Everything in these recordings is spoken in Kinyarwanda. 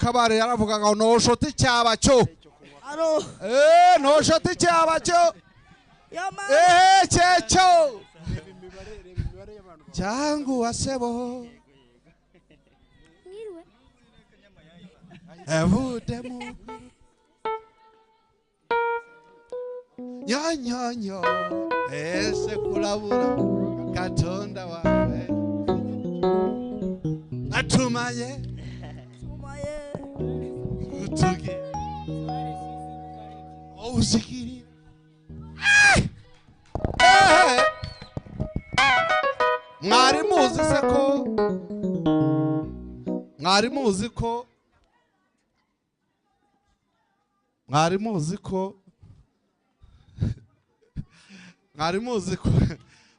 Kabare yaravugaga no shoti cyaba cyo no shoti cyaba cyo cyecho jangu wasebo evudemu nyo ese kulabura katonda wawe atumaye utuge uzikiri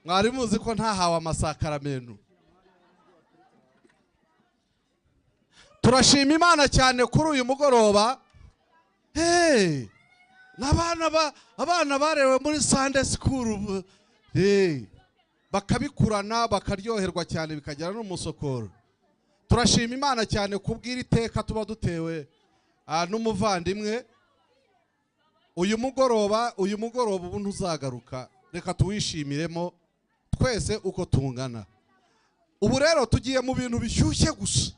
mwari muzi ko ntahawe amasakaramentu. Turashima Imana cyane kuri uyu mugoroba. Abana barewe muri Sunday school bakabikurana bakaryoherwa cyane bikagera no musokoro. Turashima Imana cyane kubwira iteka tuba dutewe n'umuvandimwe. Uyu mugoroba ubu ntuzagaruka, reka tuwishimiremo twese uko tungana. Ubu rero tugiye mu bintu bishyushye gusa,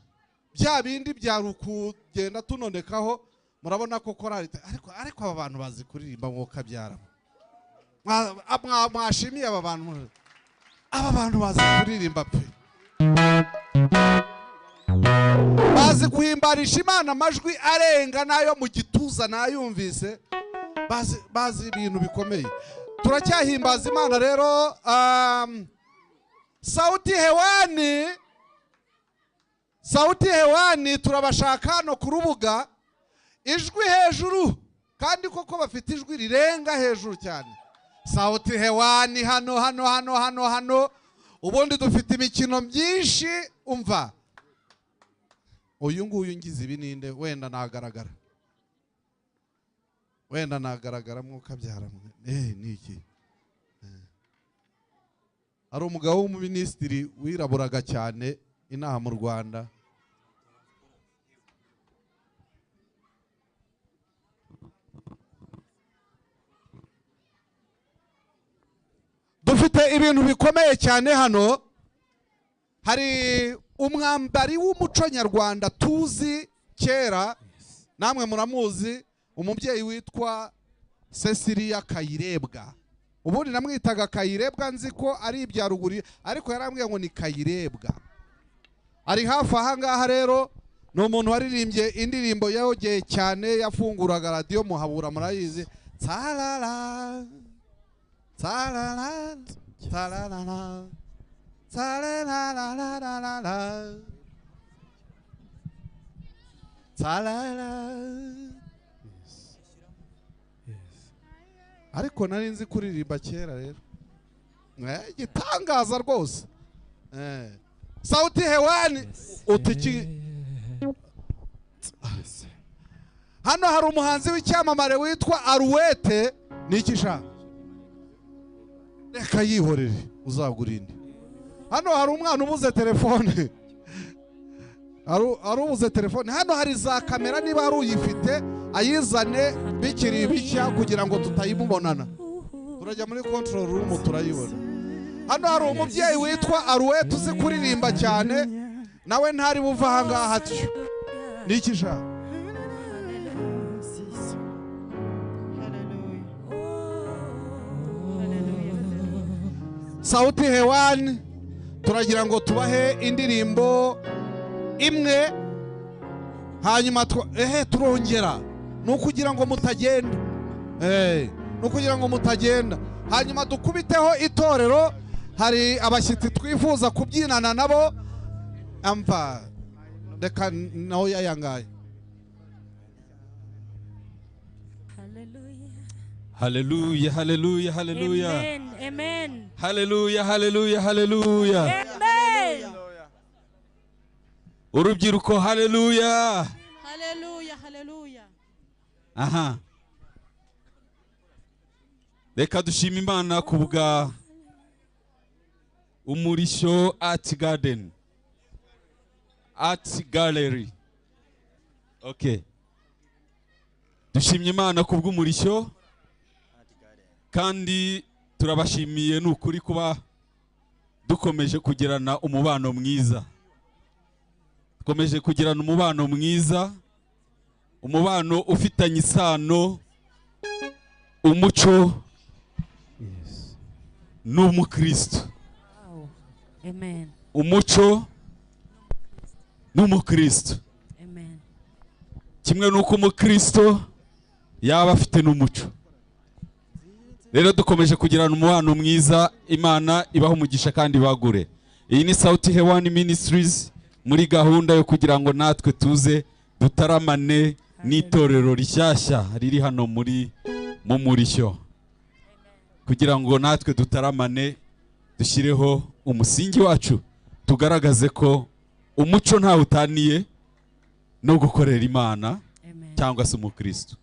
bya bindi byarukugenda tunonekaho. Murabona ko korali ariko aba bantu bazi kuririmba mwoka byara mwashimiye aba bantu bazi kuririmba pe, bazi kuhimbarisha Imana amajwi arenga nayo mu gituza nayumvise, bazi ibintu bikomeye. Turacyahimbaza Imana rero. Sauti hewani turabashaka no ku rubuga, ijwi hejuru kandi koko bafite ijwi rirenga hejuru cyane. Sauti hewani hano ubundi dufite imikino myinshi. Umva uyu nguyu ngize ibininde wenda nagaragara mwuka byara niki. Ari umugabo w'umuminisitiri wiraburaga cyane inaha mu Rwanda. Dufite ibintu bikomeye cyane hano. Hari umwambari w'umuco nyarwanda tuzi kera, namwe muramuzi, umubyeyi witwa Cecilia Kayirebwa. Ubundi namwitaga Kayirebwa nzi ko ari ibyaruguri, ariko yarambwiye ngo ni Kayirebwa. Ari hafi aha ngaha rero, ni umuntu waririmbye indirimbo yogeye cyane, yafunguraga radio Muhabura murayizi. Tarara tarara tarara tarara tarara. Ariko nari nzi kuririmba kera rero, gitangaza rwose. Sauti hewani utiki. Hano hari umuhanzi w'icyamamare witwa Aruwete. Nikisha reka yihorere uzagurinde. Hano hari umwana ubuze telefone, arubuze telefone. Hano hari za kamera, niba hari uyifite ayizane bikiri bishya kugira ngo tutayimubonana. Turajya muri control room turayibona. Hano hari umubyeyi witwa Aruwete uzi kuririmba cyane, nawe ntari buva aha ngaha atyo. Nikisha Sauti hewani turagira ngo tubahe indirimbo imwe, hanyuma turongera. Nukugira ngo mutagenda, nukugira ngo mutagenda. Hanyuma dukubiteho itorero. Hari abashyitsi twifuza kubyinana nabo. Amva reka naho yayangaye. Hallelujah, hallelujah, hallelujah. Amen, amen. Hallelujah, hallelujah, hallelujah. Amen. Urubyiruko, hallelujah. Hallelujah, hallelujah. Aha. Reka dushima Imana kubwa Umurisho Art Garden, Art Gallery. Okay. Dushimye Imana kubw'umurishyo kandi turabashimiye n'ukuri kuba dukomeje kugirana umubano mwiza. Dukomeje kugirana umubano mwiza, umubano ufitanye isano, umuco n'umukristo. Amen. Umuco n'umukristo. Amen. Kimwe nuko umukristo yaba afite n'umuco. Rero dukomeje kugirana umubano mwiza, Imana ibaho umugisha kandi bagure. Iyi ni Sauti Hewani Ministries muri gahunda yo kugira ngo natwe tuze dutaramane n'itorero rishyashya riri hano mu murishyo. Kugira ngo natwe dutaramane dushyireho umusingi wacu, tugaragaze ko umuco ntawe utaniye no gukorera Imana cyangwa se umukristo.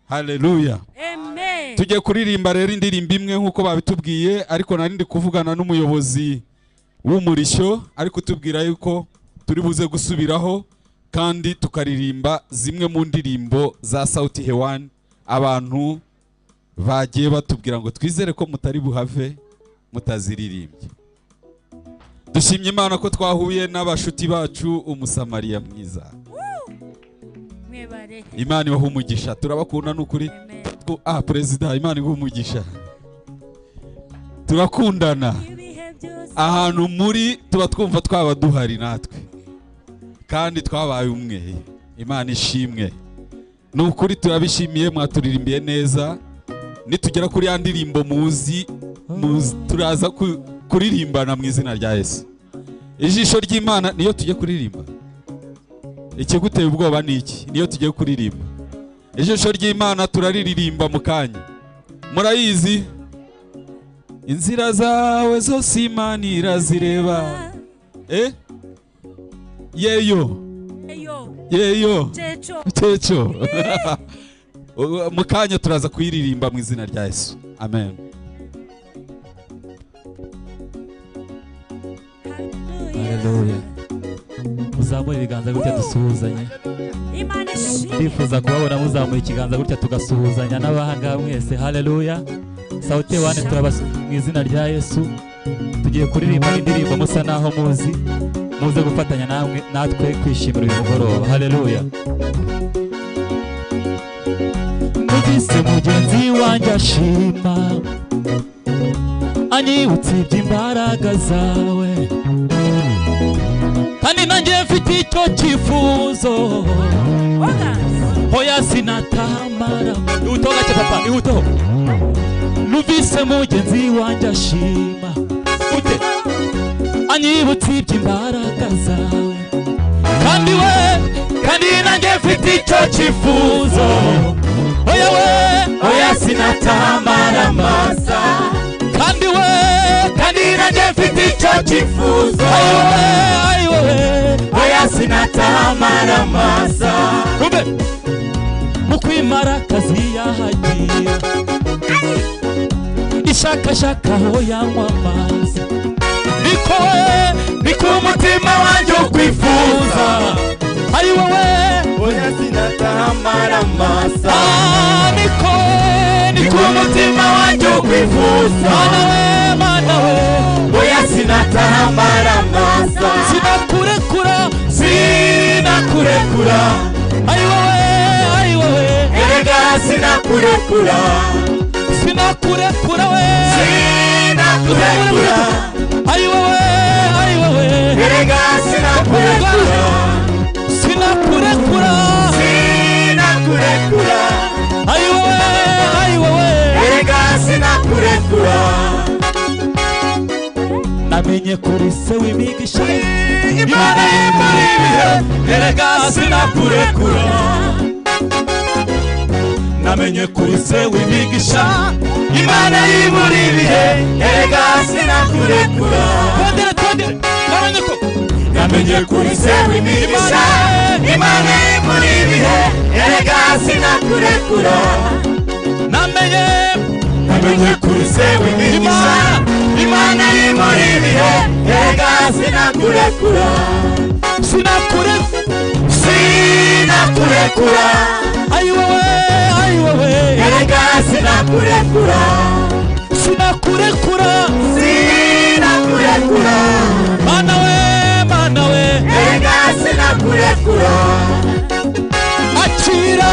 Haleluya. Amen. Tujye kuririmba rero indirimbo imwe nkuko babitubwiye, ariko nari ndi kuvugana n'umuyobozi w'umurishyo ariko tubwira yuko turi buze gusubiraho kandi tukaririmba zimwe mu ndirimbo za Sauti Hewani abantu bagiye batubwira ngo twizere ko mutari buhave mutaziririmbye. Dushimye Imana ko twahuye n'abashuti bacu umusamariya mwiza. Imana ibahe umugisha, turabakunda n'ukuri. Perezida, Imana ibahe umugisha. Turakundana. Ahantu muri tuba twumva twaba duhari natwe kandi twabaye umwe. Imana ishimwe. N'ukuri turabishimiye, mwaturirimbiye neza. Nitugera kuri ya ndirimbo muzi turaza kuririmbana mu izina rya Yesu. Ijisho ry'Imana niyo tujye kuririmba. Ikiguteye ubwoba ni iki? Niyo tujye kuririmba. Ijisho ry'Imana turaririmba mu kanya. Murayizi? Inzira zawe zose Imana irazireba. Yeyo. Techo. Mu kanya turaza kuyiririmba mu izina rya Yesu. Amen. Haleluya. Muzamura ibiganza gutya dusuhuzanye. Ndifuza kubabona muzamura ikiganza gutya tugasuhuzanya n'abahanga mwese. Haleluya. Sauti Hewani mu izina rya Yesu. Tugiye kuririmba indirimbo musa naho muze gufatanya natwe kwishimira uyu mugoroba. Haleluya. Numvise mugenzi wanjye ashima, anyibutse iby'imbaraga zawe, kandi nanjye mfite icyo cyifuzo. Hoya sinatamara. Ihutaho gake papa, ihutaho. Numvise mugenzi wanjye ashima, anyibutse iby'imbaraga zawe, kandi nanjye mfite icyo cyifuzo. Hoya sinatamara masa, kandi nanjye mfite icyo cyifuzo. Hoya sinatamara masa. Mu kwimara akazi yahagira, ishakashaka aho yanywa amazi, niko umutima wanjye ukwifuza. Ari wowe hoya sinatamara masa. Niko umutima wanjye ukwifuza. Mana we hoya sinatamara masa. Sinakurekura. Ari wowe erega sinakurekura. We sinakurekura. Ari wowe erega sinakurekura. Ari wowe erega sinakurekura. Namenye kuri se w'imigisha, Imana imuri ibihe, erega sinakurekura. Namenye kuri se w'imigisha, Imana imuri ibihe, erega sinakurekura. Namenye kuri se w'imigisha, Imana imuri ibihe, erega sinakurekura. Namenye kuri se w'imigisha, Imana imuri ibihe, erega sinakurekura. sinakurekura ayi wowe erega sinakurekura sinakurekura sinakurekura mana we erega sinakurekura akira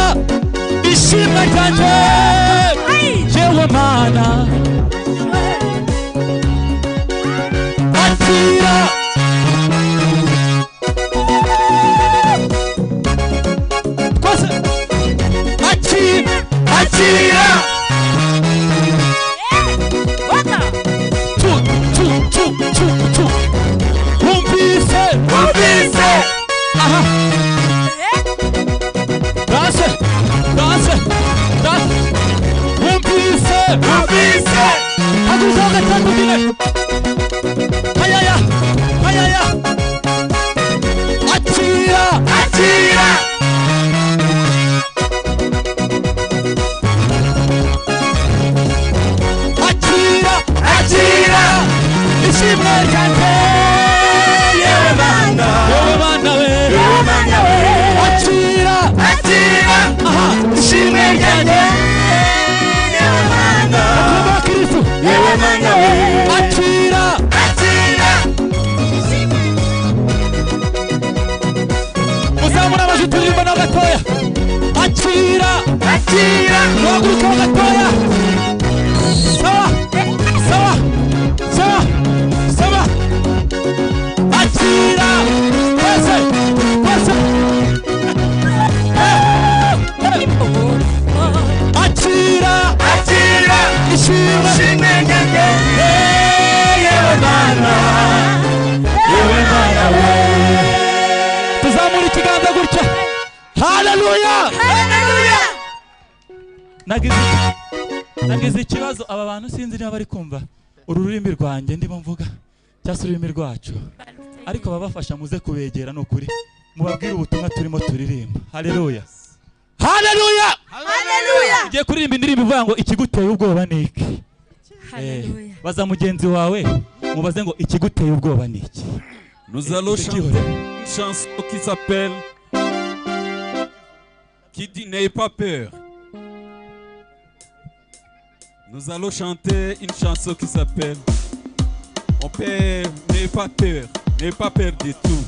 ishimwe ryanjye yewe mana akira twese akira tu wumvise aha dance wumvise haguruka gatandukire hayaya akira ishimwe ryanjye yewe mana we akira aha ishimwe ryanjye yewe mana kuba Kristo yewe mana we akira uzamura amajwi turirimba na gatoya akira waguruka gatoya sawa akira wese akira ishimwe ryanjye yewe mana we tuzamura ikiganza gutya haleluya nagize ikibazo aba bantu sinzi niba bari kumva uru rurimi rwanjye ndimo mvuga cyangwa ururimi rwacu ariko babafasha muze kubegera n'ukuri mubabwire ubutumwa turimo turirimba haleluya ugiye kuririmba indirimbo ivuga ngo ikiguteye ubwoba ni iki baza mugenzi wawe mubaze ngo ikiguteye ubwoba ni iki. Nous allons chanter une chanson qui s'appelle qui dit n'ayez pas peur. Nous allons chanter une chanson qui s'appelle mon père, n'ayez pas peur du tout.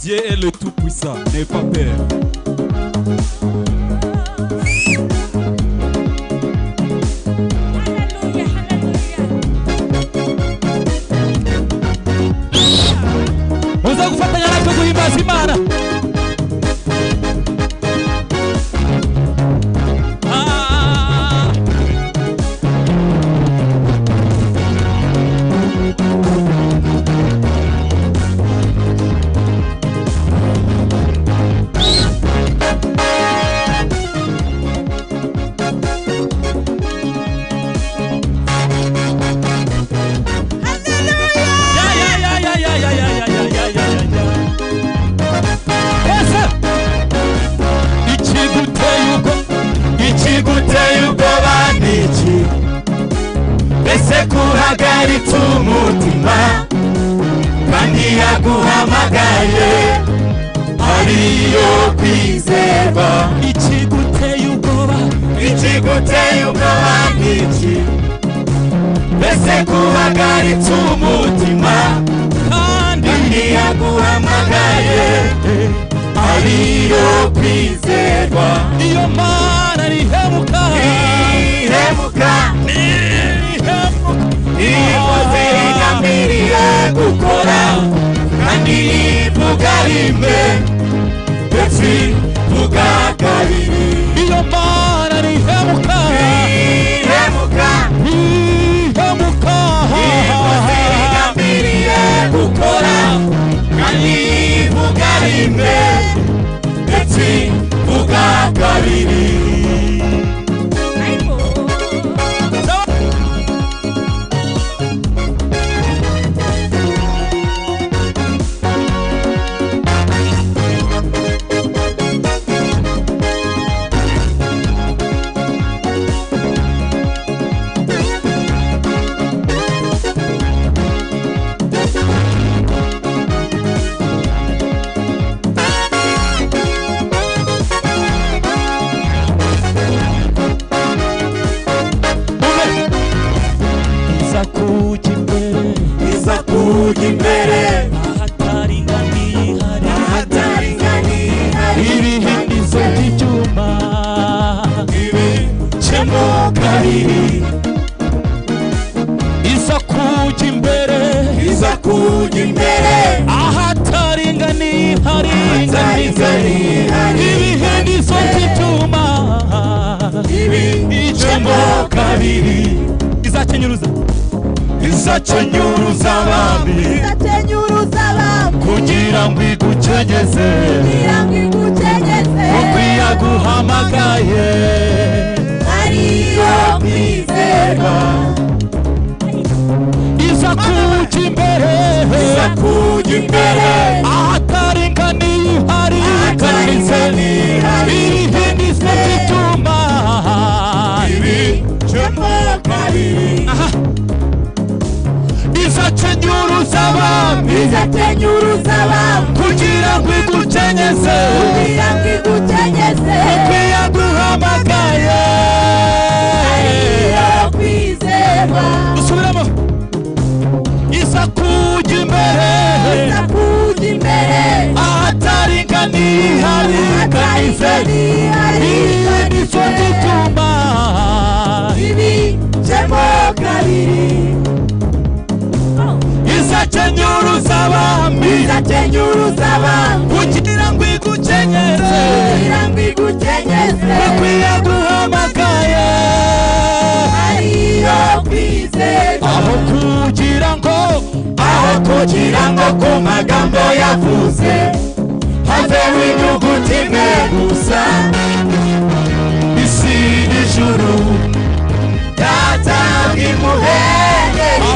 Dieu est le tout-puissant, n'ayez pas peur. Muza gufatanya natwe guhimbaza Imana. Kuhagaritse umutima kandi yaguhamagaye ariyo kwizerwa. Ikiguteye ubwoba n'iki? Mbese kuhagaritse umutima kandi yaguhamagaye ariyo kwizerwa. iyo Mana rihemuka ikoze igambiriye gukora kandi ivuga rimwe ndetse ivuga kabiri. iyo Mana rihemuka ikoze igambiriye gukora kandi ivuga rimwe ndetse ivuga kabiri. kabiri iza kujya imbere iza kujya imbere ahataringaniye Ahataringaniye ibihindizo by'ibyuma ibicemo kabiri izakenyuruza abami kugira ngo igukenyeze kuko yaguhamagaye ariyo kwizerwa iza kujya imbere iza kujya imbere ahataringaniye ibihindizo by'ibyuma ibicemo kabiri izakenyuruza abami kugira ngo igukenyeze kuko yaguhamagaye dusubiramo iza kujya imbere ahataringaniye ibihindizo by'ibyuma izakenyuruza abami kugira ngo igukenyeze kuko yaguhamagaye aho kugira ngo ku magambo yavuze haveho inyuguti imwe gusa isi n'ijuru byatanga imuhengeri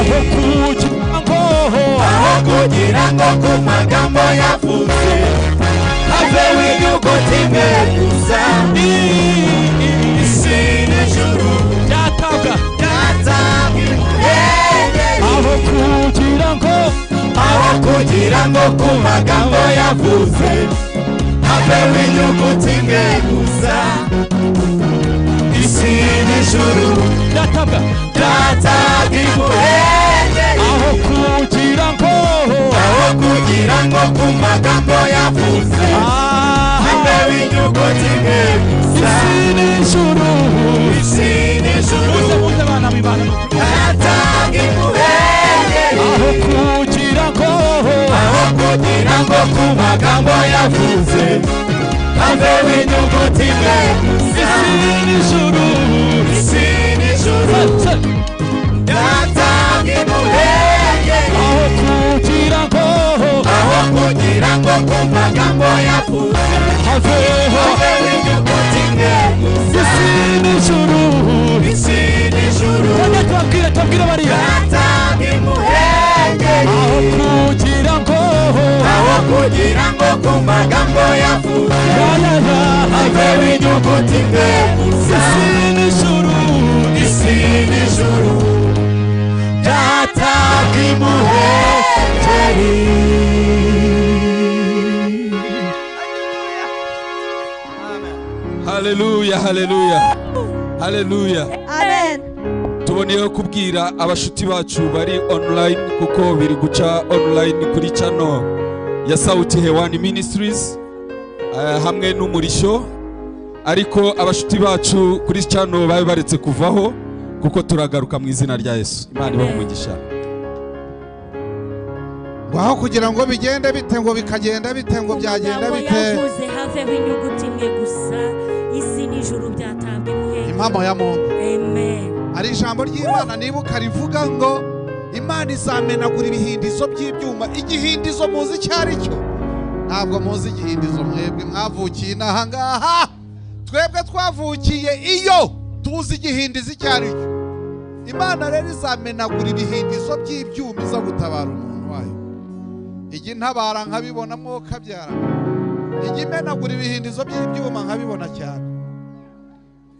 aho kugira ngo ku magambo yavuze haveho inyuguti imwe gusa isi n'ijuru byatanga imuhengeri aho kugira ngo ku magambo yavuze haveho inyuguti imwe gusa isi n'ijuru byatanga imuhengeri aho kugira ngo ku magambo yavuze haveho inyuguti imwe gusa isi n'ijuru byatanga imuhengeri aho kugira ngo ku magambo yavuze haveho inyuguti imwe gusa isi n'ijuru byatanga imuhengeri aho kugira ngo ku magambo yavuze haveho inyuguti imwe gusa isi n'ijuru tubwire bariya byatanga imuhengeri aho kugira ngo ku magambo yavuze haveho inyuguti imwe gusa isi n'ijuru byatanga imuhengeri haleluya haleluya haleluya Amen. tuboneyeho kubwira abashuti bacu bari online kuko biri guca online kuri channel ya Sauti Hewani Ministries hamwe n'umurishyo, ariko abashuti bacu kuri channel babe baretse kuvaho kuko turagaruka mu izina rya Yesu. Imana ibahe umugisha. Waho kugira ngo bigende bite ngo bikagenda bite ngo byagenda bite, yavuze haveho inyuguti imwe gusa isi n'ijuru byatanga imuhengeri. impamo ya muntu. Amen. Ari ijambo ry'Imana nibuka rivuga ngo Imana izamenagura ibihindizo by'ibyuma. Igihindizo muzi cyari cyo? Ntabwo muzi igihindizo mwebwe mwavukiye inaha ngaha. Twebwe twavukiye iyo tuzi igihindizo cyari cyo. Imana rero izamenagura ibihindizo by'ibyuma iza gutabara umuntu wayo. Igi ntabara nkabibona mwo kabyara. Igi menagura ibihindizo by'ibyuma nkabibona cyane.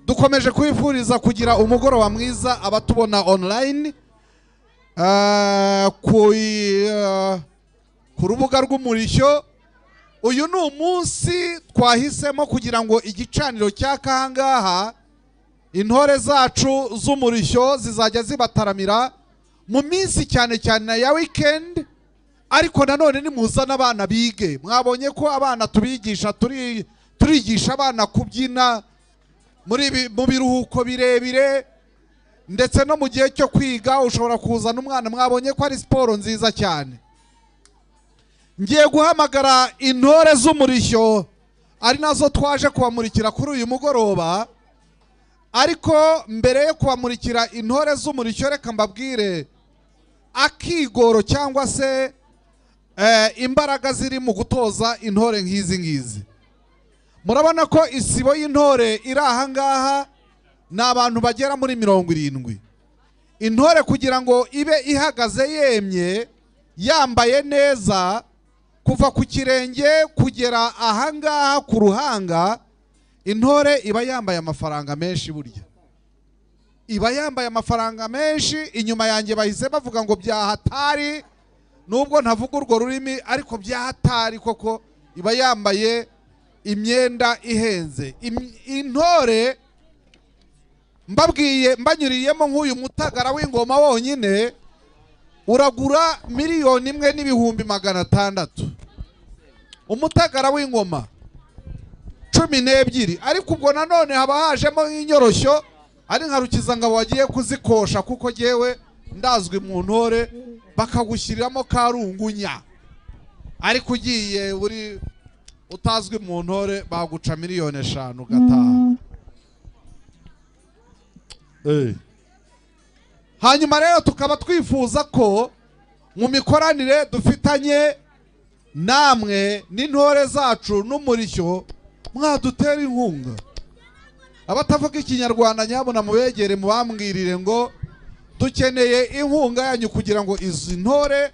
Dukomeje kwifuriza kugira umugoroba mwiza abatubona online ku rubuga rw'umurishyo. Uyu ni umunsi twahisemo kugira ngo igicaniro cy'akahangaha intore zacu z'umurishyo zizajya zibataramira mu minsi cyane cyane ya weekend, ariko nanone nimuzana abana bige. Mwabonye ko abana tubigisha turigisha abana kubyina mu biruhuko birebire, ndetse no mu gihe cyo kwiga ushobora kuzana umwana. Mwabonye ko ari siporo nziza cyane. Ngiye guhamagara intore z'umurishyo ari nazo twaje kubamurikira kuri uyu mugoroba, ariko mbere yo kubamurikira intore z'umurishyo reka mbabwire akigoro cyangwa se imbaraga ziri mu gutoza intore nk'izi ngizi. Murabona ko isibo y'intore iri aha ngaha ni abantu bagera muri 70. Intore kugira ngo ibe ihagaze yemye yambaye neza kuva ku kirenge kugera aha ngaha ku ruhanga, intore iba yambaye amafaranga menshi. Burya iba yambaye amafaranga menshi. Inyuma yanjye bahise bavuga ngo byahatari, nubwo ntavuga urwo rurimi ariko byahatari koko. Iba yambaye imyenda ihenze. Intore mbabwiye mbanyuriyemo nk'uyu mutagara w'ingoma wonyine uragura 1,1,600,000. Umutagara w'ingoma 12, ariko ubwo nanone haba hajemo inyoroshyo ari nka Rukizangabo wagiye kuzikosha, kuko jewe ndazwi mu ntore bakagushyiriramo karungunya, ariko ugiye uri utazwi mu ntore baguca 5,000,000 ugataha. Hanyuma rero tukaba twifuza ko mu mikoranire dufitanye namwe n'intore zacu n'umurishyo mwadutera inkunga. Abatavuga ikinyarwanda nyabona mubegere mubambwirire ngo dukeneye inkunga yanyu kugira ngo izi ntore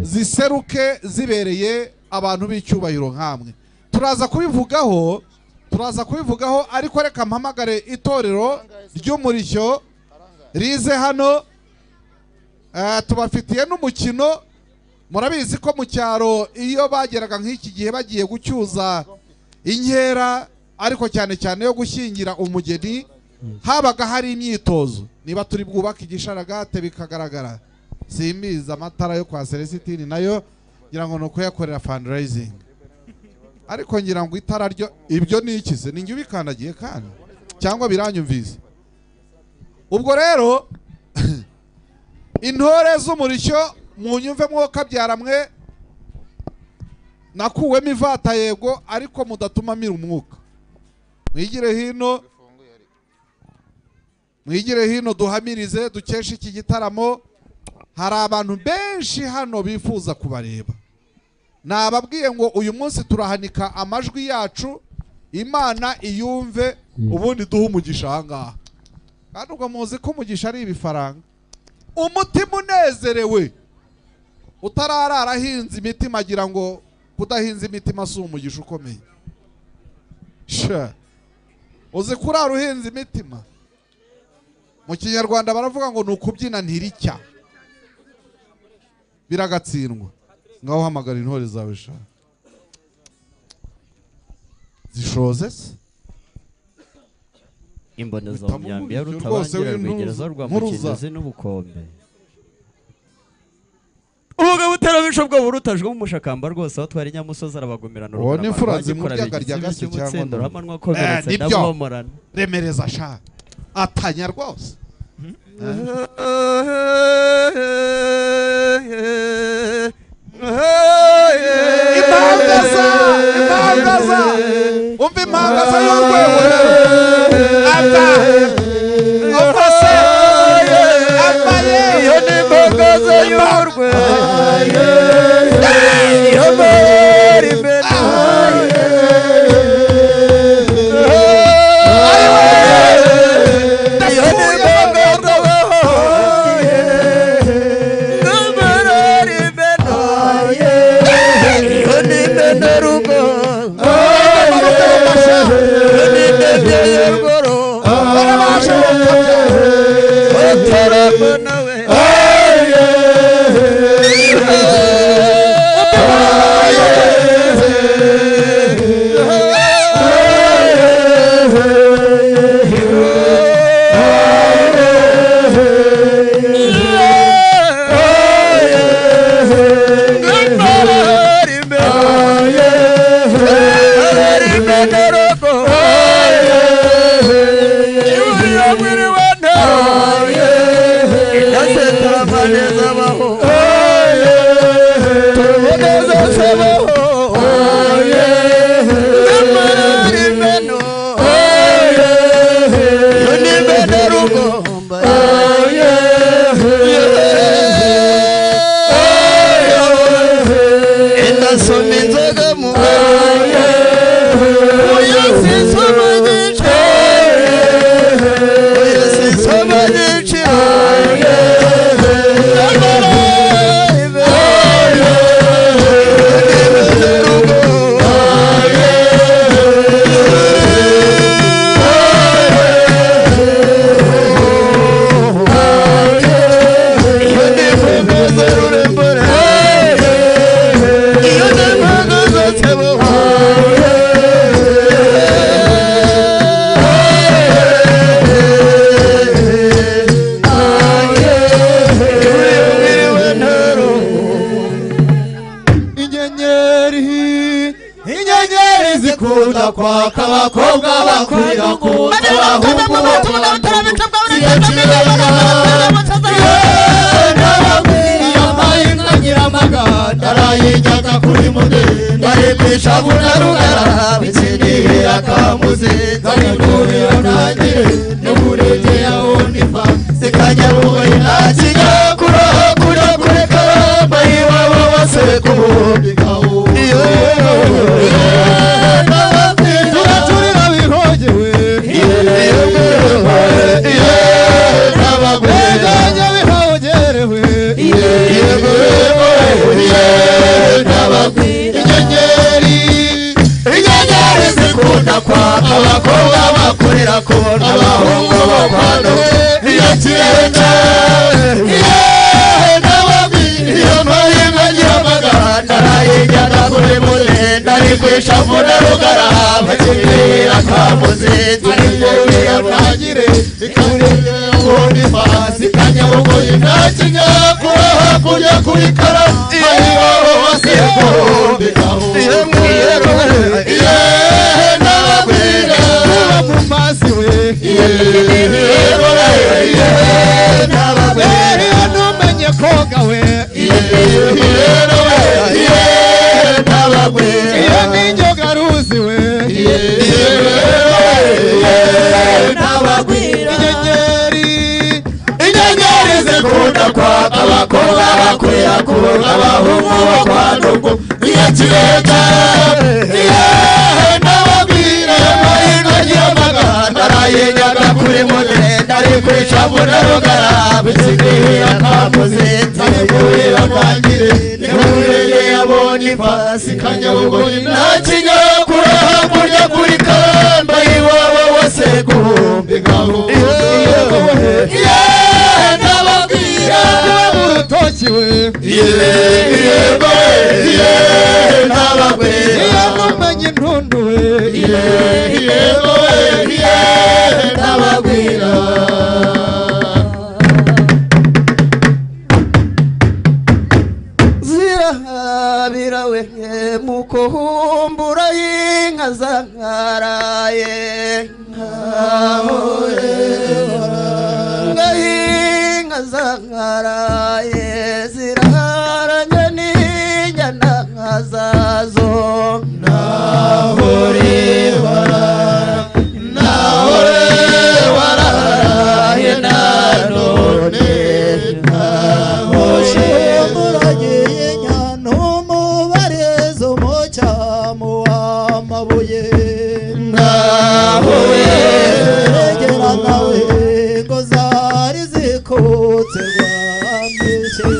ziseruke zibereye abantu b'icyubahiro nkamwe. Turaza kubivugaho, ariko reka mpamagare itorero ry'umurishyo rize hano. Tubafitiye n'umukino. Murabizi ko mu cyaro iyo bageraga nk'iki gihe bagiye gucyuza inkera, ariko cyane cyane yo gushyingira umugeni, habaga hari imyitozo. Niba turi bwubaka igisharagate bikagaragara, simbiza amatara yo kwa Celestine nayo ngira ngo nuko yakorera fundraising, ariko ngira ngo itara ryo ibyo nikize ninjye ubikandagiye kandi cyangwa biranyumvise. Ubwo rero intore z'umurishyo munyumve mwoka byaramwe, nakuwemo ivata yego, ariko mudatuma mira umwuka. Mwigire hino duhamirize dukeshe iki gitaramo. Hari abantu benshi hano bifuza kubareba. Nababwiye ngo uyu munsi turahanika amajwi yacu, Imana iyumve, ubundi duhe umugisha aha ngaha. Kandi ubwo muzi ko umugisha ari ibifaranga. Umutima unezerewe utararara ahinze imitima, agira ngo kudahinze imitima si umugisha ukomeye. Uzi kurara uhinze imitima, mu kinyarwanda baravuga ngo ni ukubyina ntiricya, biragatsindwa. Ngaho hamagara intore zawe sha zishoze se imbonezo myambi ya rutabangira rwegereza rwa mukinzi n'ubukombe. Ubwo butera bishobwa burutajwe mu mushakamba rwose aho twari Nyamusozi arabagomerana uwo ni furazi mu ryaga rya gasi cyangwa ramanwa komeretse ndabomorana remereza sha atanya rwose. Impangaza umva impangaza y'urwego rero ata opase abaye iyo ni impangaza y'urwego iyo bari bena Arayijyaga kuri mudende ari kwishabuna rugara bitsindiye akamuze kari kurira ntagire n'umurenge yaho nifa zikanyabuwe ntakinya kurakura kuri karamba iwabo bose kubundi gahunda turaturira bihogewe n'abagwenya bihogerewe inyenyeri zikunda kwaka abakobwa bakurira kubona abahungu bakwano iyo kirenge iyo mpayinka nyamagana arayijyana kuri murenda ari kwishavuna rugara bakibwira kamuzinzi ari kubwira ntagire ikurire ubundi fasi kanyabugoyi ntakinya hakurya kuri karama iwabo bose kubundi n'abagwira mu mazi we n'abagwira numenye koga we n'abagwira iyo n'injoga ruzi we n'abagwira inyenyeri zikunda kwaka abakobwa bakurira kubona abahungu bakwandugu iyo kireta n'ababwira amahirwe y'amagana arayijyaga kuri mudende ari kwishabuna rugara bitsindiye akamuzinzi ari kurira ntagire n'umurenge yabona ifasi kanyabugoyi ntakinya hakurya kuri karamba iwabo bose guhumbi gahunda n'ababwira mu rutoki we yego n'ababwira iyo numenye intundu we yego n'ababwira zirahabira we mukuhumbura y'inka zankaraye ngahinka zankaraye ziraharanye n'inyana zazo nahore wararaye nanone Mushimuragiye nyano mubarizo mucyamu w'amabuye regera nawe ngo zari zikutse rwambishye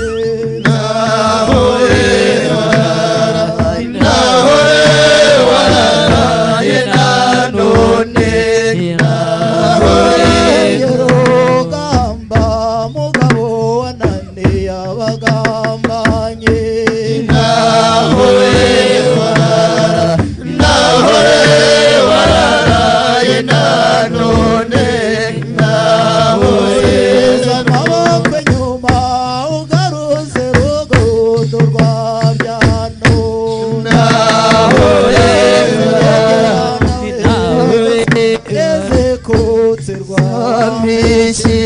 wararaye nanone rugamba mugabo wananiye abagambanye wararaye nanone amaboko inyuma ugaruze rugudu rwa byano ezekutse rwa miki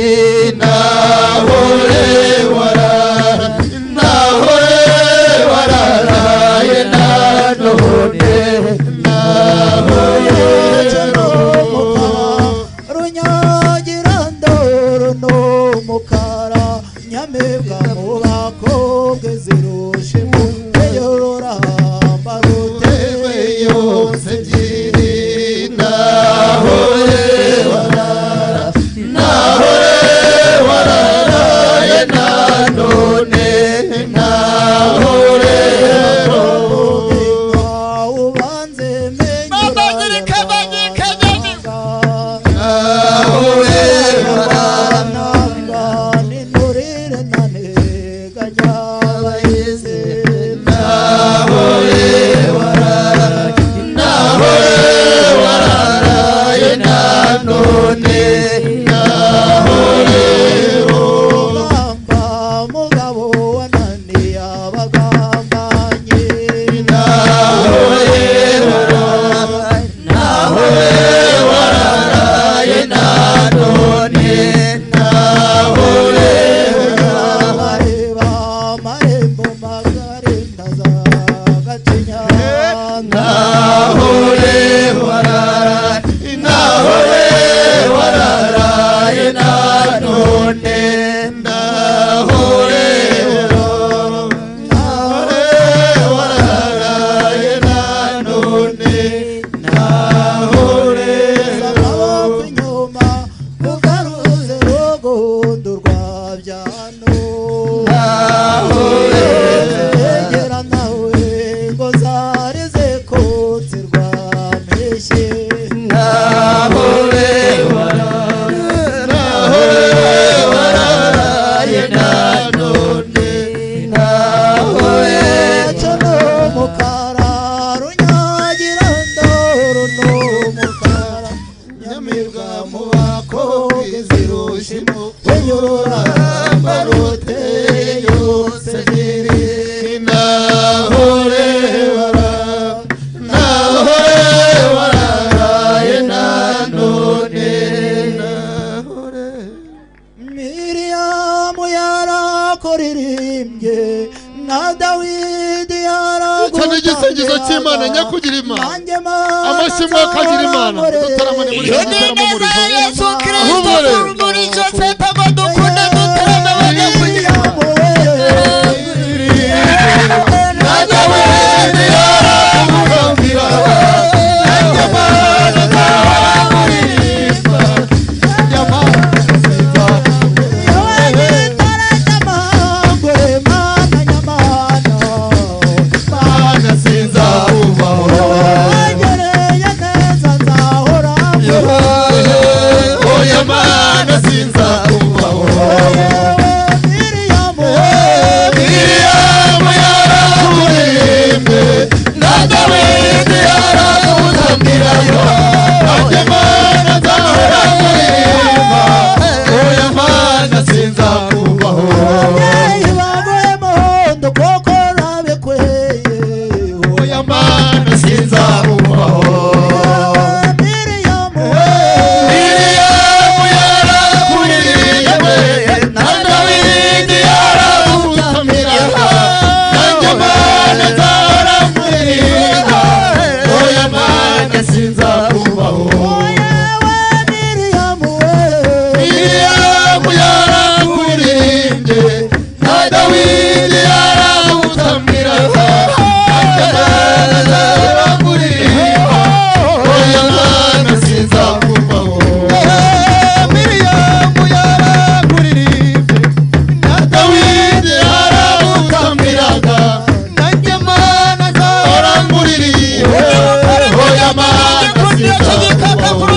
wararaye nanone runyagira ndoro n'umukara nyamibwa mu bakobwa zirushe mu yorora hamba rutewe yose ebyiri wararaye nanone ubanze menye n'inturire naneganya abayize wararaye nanone rugamba mugabo wananiye abagambanye wararaye inyamibwa mu bakobwa izirushimu wenyura amarote yose ziri nahore waraye nanone nahore Miriyamu yarakoririmbye na Dawidi cyane igisingizo cy'Imana nyakugira Imana amashimwe akagira Imana dutaramane muri iki gitaramo muri Yesu Kristo muri cyo cyatago dukunda dutaramane nyakugira na Dawidi yarakumbira Imana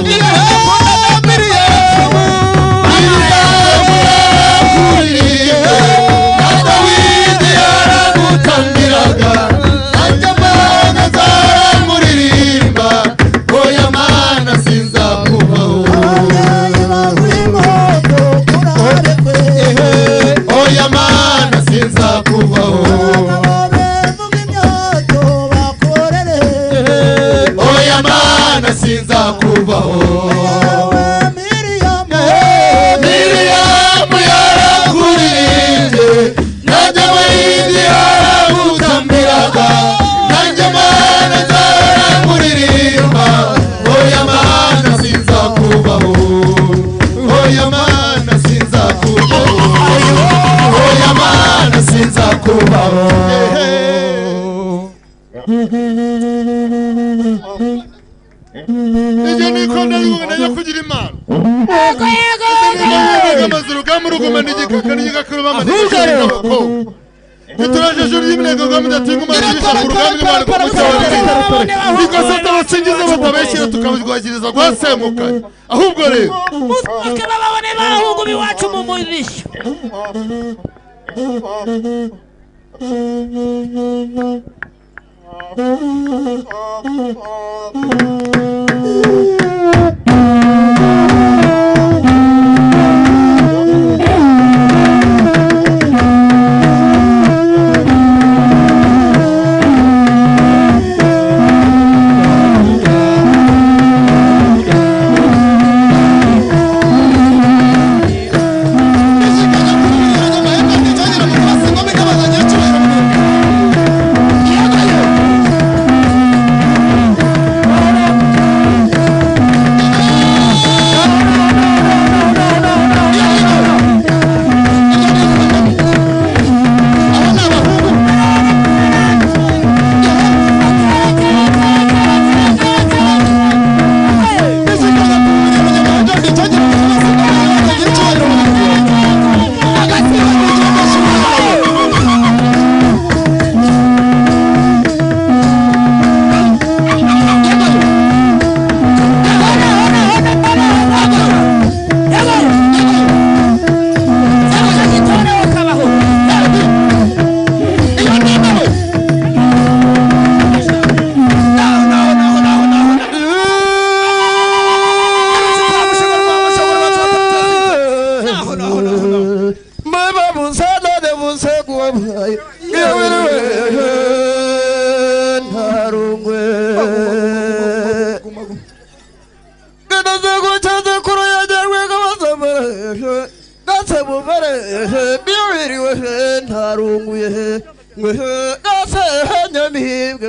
zakuririmba ahubwo rero muswake babone bahungu biwacu mu mubishyo ntarunguye nase nyamibwe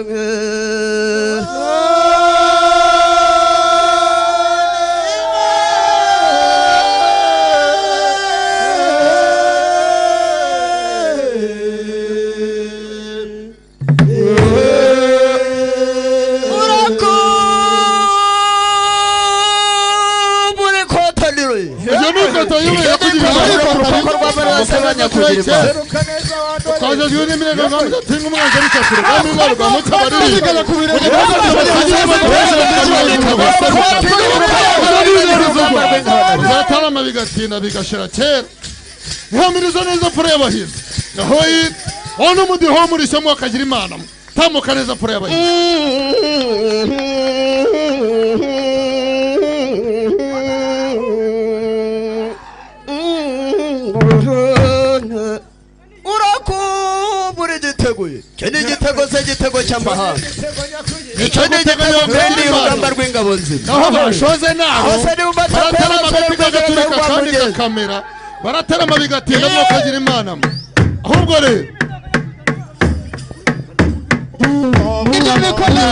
uzatarama bigatinda bigashira kera ihamirizo neza pure y'abahinzi naho ono mudiho murishyamo akagira imana tamuka neza pure y'abahinzi Kene igitego se igitego cy'amahanga Kene igitego kandi urugamba rw'ingabo nzima naho bashoze naho baratarama bigaturika kandi gakamera baratarama bigatinda mo kagira imana ahubwo rero ibyo bikora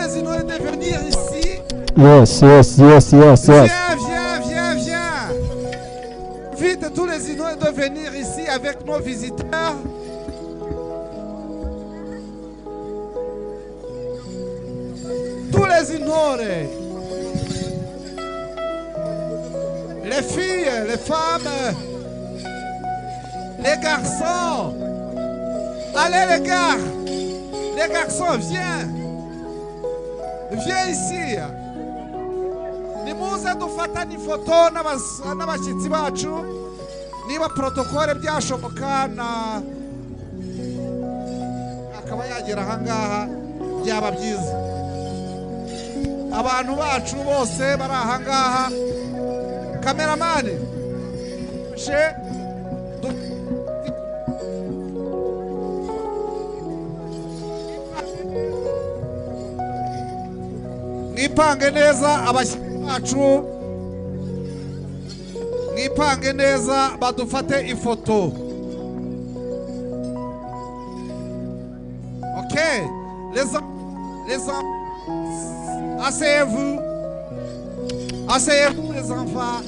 les ignorés de venir ici. Yes, yes, yes, yes, yes. Viens. Vite tous les ignorés de venir ici avec nos visiteurs. Tous les ignorés. Les filles, les femmes, les garçons. Allez les gars. Les garçons, viens. Viens ici. Nimuze dufatane ifoto n'abashyitsi bacu niba protokole byashoboka na akaba yagera aha ngaha byaba byiza. Abantu bacu bose bari aha ngaha. Kameramani mwipange neza abashyitsi bacu, mwipange neza badufate ifoto. Ok, les asseyez-vous les enfants.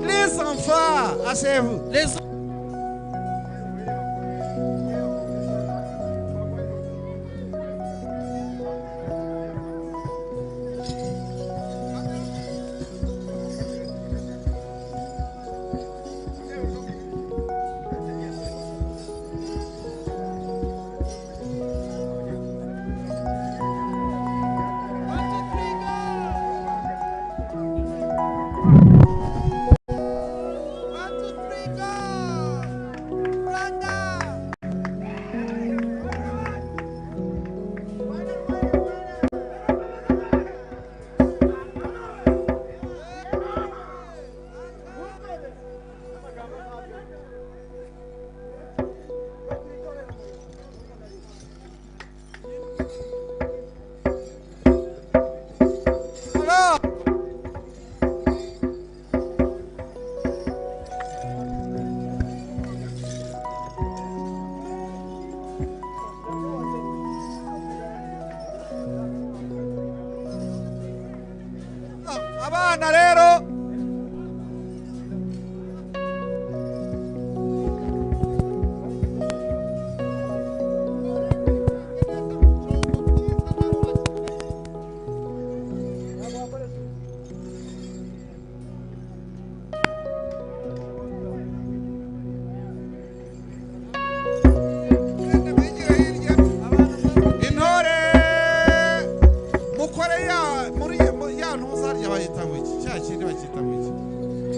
Les enfants, asseyez-vous. Abana rero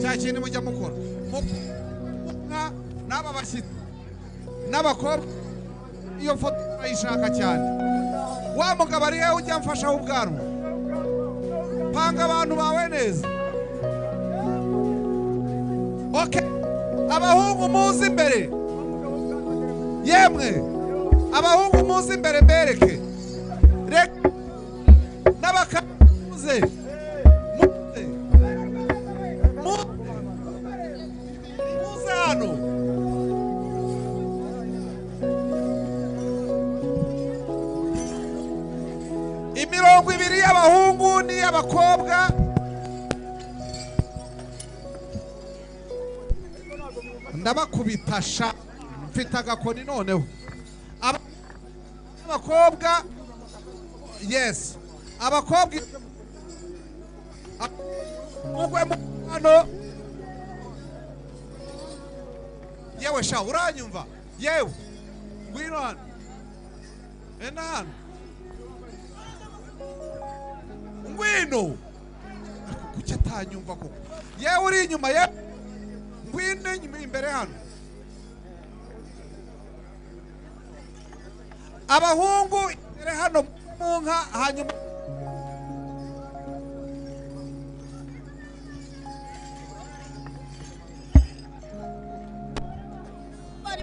cyakindi mujya mukora n'aba bashyitsi n'abakobwa iyo foto bayishaka cyane. Wa mugabo ari yewe ujya mfasha ubwanwa, panga abantu bawe neza. Ok, abahungu muzi imbere, yemwe abahungu muzi imbere mbereke reka n'abakamuze imirongo ibiri y'abahungu n'iy'abakobwa. Ndabakubita sha mfite agakoni noneho. Abakobwa yes, abakobwa mugwe hano. Yewe sha uranyumva? Yewe ngwino hano ena hano ngwino kuki atanyumva koko. Yewe uri inyuma ye ngwino imbere hano. Abahungu imbere hano mu nka hanyuma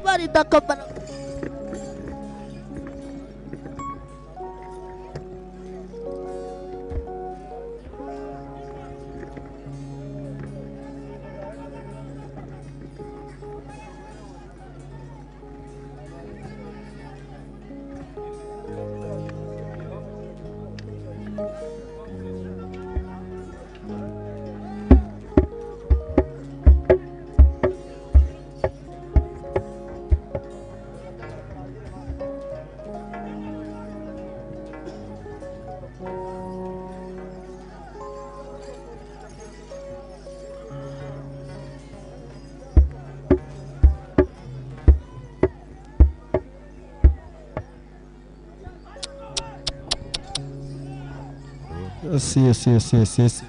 bari dakabana. Yes, yes, yes, yes, yes.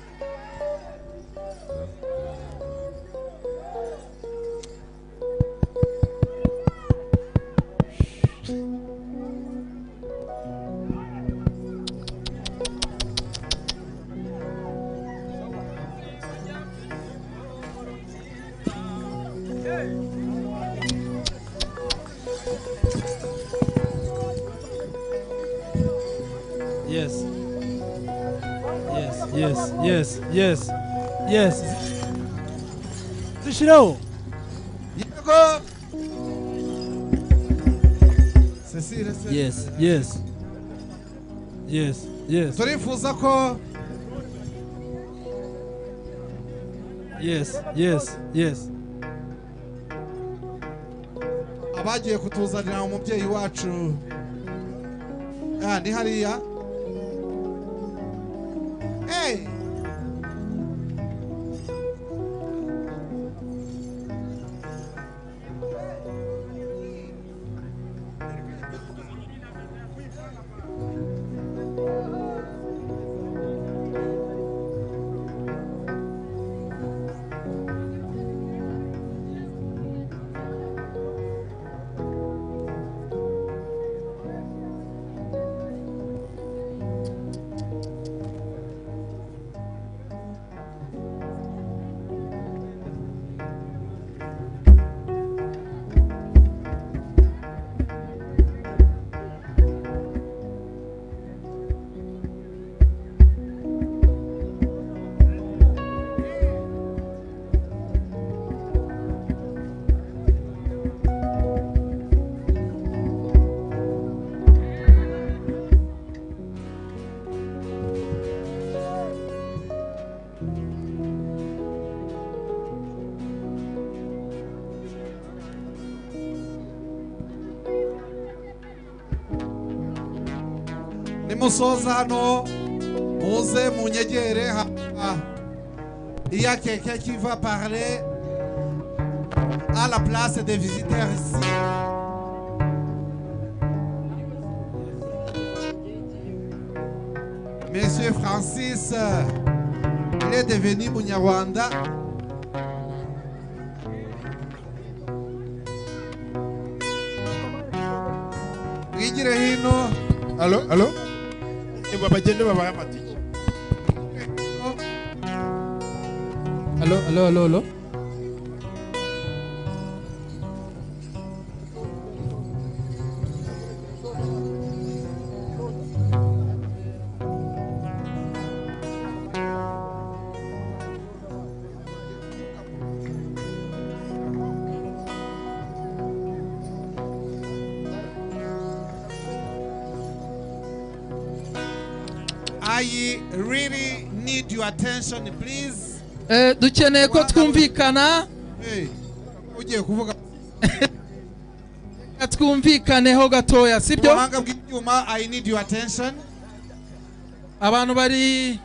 Yes. Yes, yes, yes, yes. Zishiraho. Yego. Cecile. Yes, yes. Yes, yes. Turifuza ko Yes, yes, yes. abagiye kutuzanira umubyeyi wacu ni hariya. Hey! Nimusoza hano muze munyegere. Il y a quelqu'un qui va parler à la place des visiteurs ici. Monsieur Francis, il est devenu Munyarwanda. Wigire hino. Allo, allo. Bagende babaye amatike. Allo, allo, allo, allo. I really need your attention, please. Dukeneye ko twumvikana. Ugiye kuvuga. Twumvikaneho gatoya, sibyo? Ubuhanga bw'ibyuma, I need your attention. Abantu bari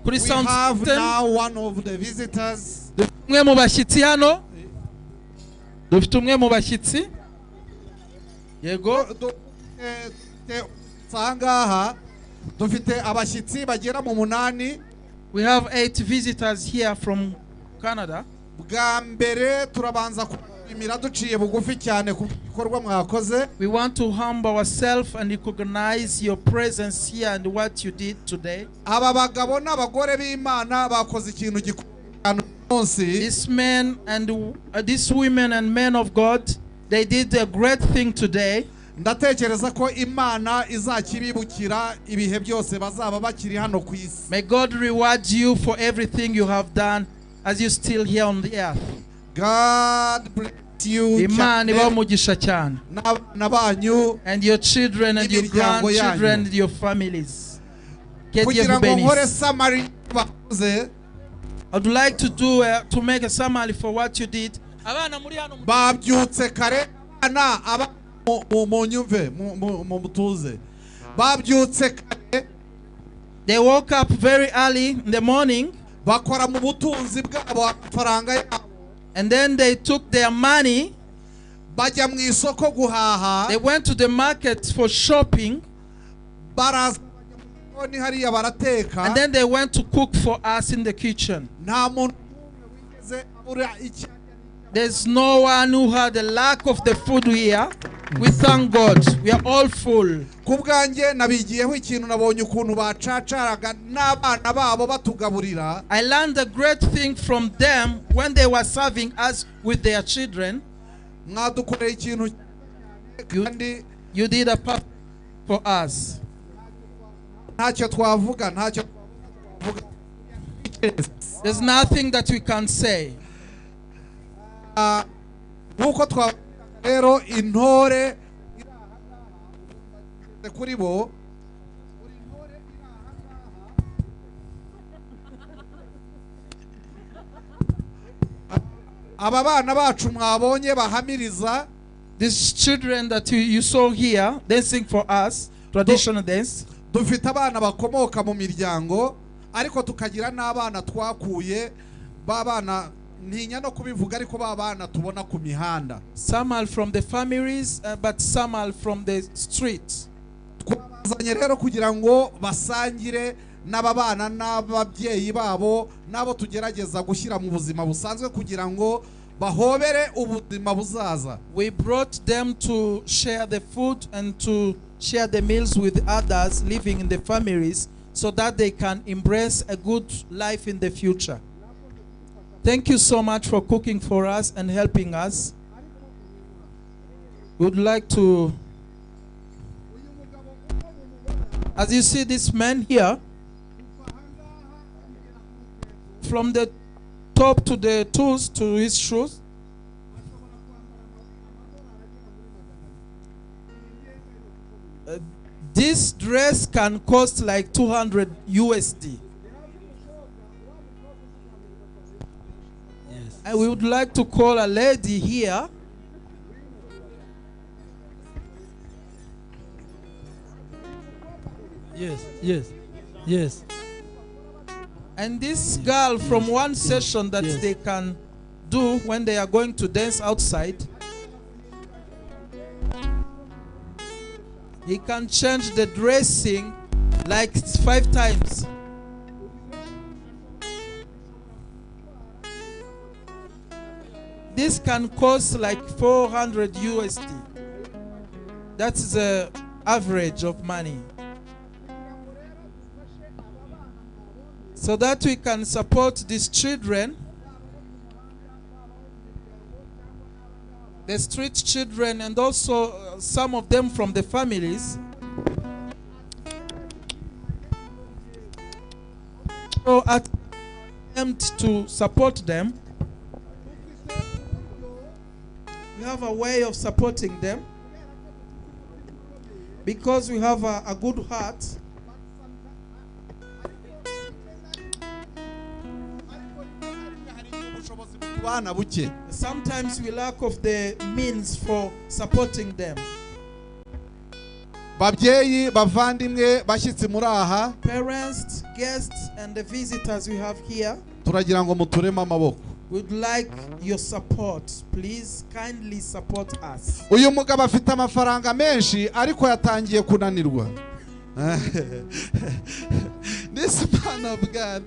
kuri sound system. We have system. now one of the visitors. Umwe mu bashyitsi hano. Dufite umwe mu bashyitsi. Yego. Sangaha. Dufite abashyitsi bagera mu 8. We have 8 visitors here from Canada. Bwa mbere turabanza kumira duciye bugufi cyane ku bikorwa mwakoze. We want to humble ourselves and recognize your presence here and what you did today. Aba bagabo n'abagore b'Imana bakoze ikintu gikomeye. These women and men of God, they did a great thing today. Ndatekereza ko Imana izakibibukira ibihe byose bazaba bakiri hano ku isi. May God reward you for everything you have done as you still here on the earth. God bless you. Imana ibamugisha cyane. Nabanyu and your children and your grandchildren and your families. Kugira ngo nkore summary bakoze. I'd like to make a summary for what you did. Abana muri hano babyutse kare aba mu nyumve mu mutuze babyutse kare. They woke up very early in the morning. Bakora mu butunzi bwabo amafaranga yabo. And then they took their money. Bajya mu isoko guhaha. They went to the market for shopping. Baraza ni hariya barateka. And then they went to cook for us in the kitchen. Nta muntu wigeze abura iki. There's no one who had a lack of the food here. We thank God. We are all full. Kubwanjye nabigiyeho ikintu nabonye ukuntu bacacaraga n'abana babo batugaburira. I learned a great thing from them when they were serving us with their children. Mwadukoreye ikintu kandi you did a part for us. Ntacyo twavuga, ntacyo twavuga. There's nothing that we can say. Nuko twa rero intore kuri bo aba bana bacu mwabonye bahamiriza. These children that you saw here dancing for us traditional dance. Dufite abana bakomoka mu miryango ariko tukagira n'abana twakuye babana ntinya no kubivuga ariko babana tubona ku mihanda. Some are from the families but some are from the streets. Twazanye rero kugira ngo basangire n'ababana n'ababyeyi babo nabo tugerageza gushyira mu buzima busanzwe kugira ngo bahobere ubuzima buzaza. We brought them to share the food and to share the meals with others living in the families so that they can embrace a good life in the future. Thank you so much for cooking for us and helping us. We would like to, as you see this man here, from the top to the toes to his shoes, this dress can cost like 200 USD. Yes. And we would like to call a lady here. Yes, yes, yes. And this girl from one session that they can do when they are going to dance outside, he can change the dressing like 5 times. This can cost like 400 USD. That's the average of money. So that we can support these children, the street children, and also some of them from the families. So attempt to support them. We have a way of supporting them because we have a good heart. Sometimes we lack of the means for supporting them. Babyeyi bavandimwe bashyitsi muri aha, parents, guests and the visitors we have here, turagira ngo mutureme amaboko. We'd like your support. Please kindly support us. Uyu mugabo afite amafaranga menshi ariko yatangiye kunanirwa. This man of God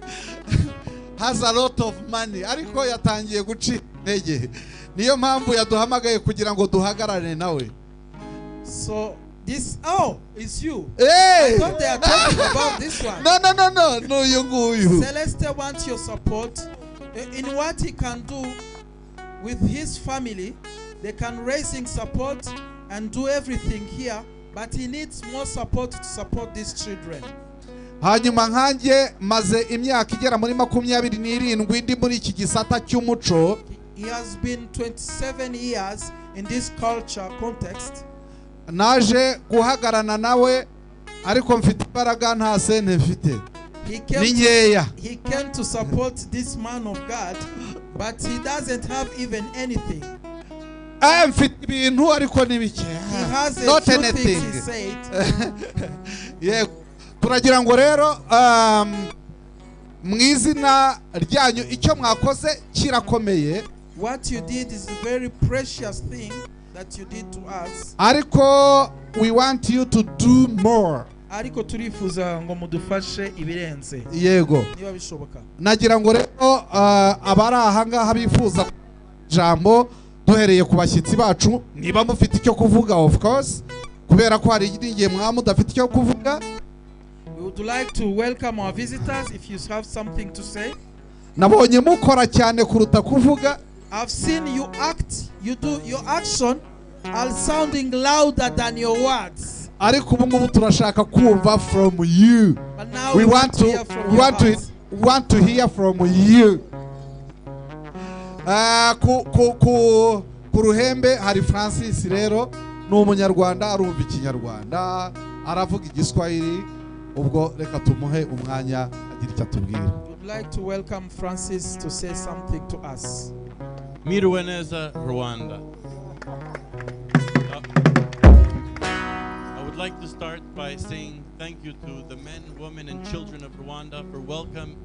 has a lot of money ariko yatangiye guca intege. Niyo mpamvu yaduhamagaye kugira ngo duhagarare nawe. So this, it's you. Hey! I thought they are talking about this one. No, uyu nguyu. Celeste wants your support in what he can do with his family. They can raising support and do everything here, but he needs more support to support these children. Hanyuma nkanjye maze imyaka igera muri 27 ndi muri iki gisata cy'umuco. He has been 27 years in this culture context. Naje guhagarana nawe ariko mfite imbaraga nta sente mfite. He came to support this man of God, but he doesn't have even anything. Mfite ibintu ariko ni bike. He has not few anything. Things he said. Yeah. Turagira ngo rero mu izina ryanyu icyo mwakoze kirakomeye. What you did is a very precious thing that you did to us. Ariko we want you to do more. ariko turifuza ngo mudufashe ibirenze yego niba bishoboka. nagira ngo rero abari aha ngaha bifuza jambo duhereye ku bashyitsi bacu niba mufite icyo kuvuga of course kubera ko hari igihe mudafite icyo kuvuga. We would like to welcome our visitors if you have something to say. Nabonye mukora cyane kuruta kuvuga. I've seen you act, your action are sounding louder than your words. Ariko ubu ngubu turashaka kumva from you. We want to hear from you. Ku ruhembe hari Francis rero ni umunyarwanda arumva ikinyarwanda aravuga igiswahili ubwo reka tumuhe umwanya agira icyo atubwira. We'd like to welcome Francis to say something to us. Miriwe neza Rwanda. I would like to start by saying thank you to the men, women and children of Rwanda for welcoming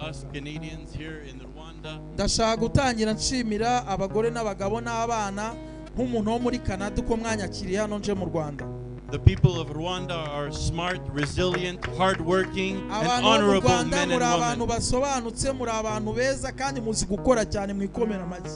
us Canadians here in Rwanda. Ndashaka gutangira nshimira abagore n'abagabo n'abana nk'umuntu wo muri Canada uko mwanyakiriye hano nje mu Rwanda. The people of Rwanda are smart, resilient, hardworking, and honorable men and women. Abantu basobanutse muri abantu beza kandi muzi gukora cyane mwikomera amagi.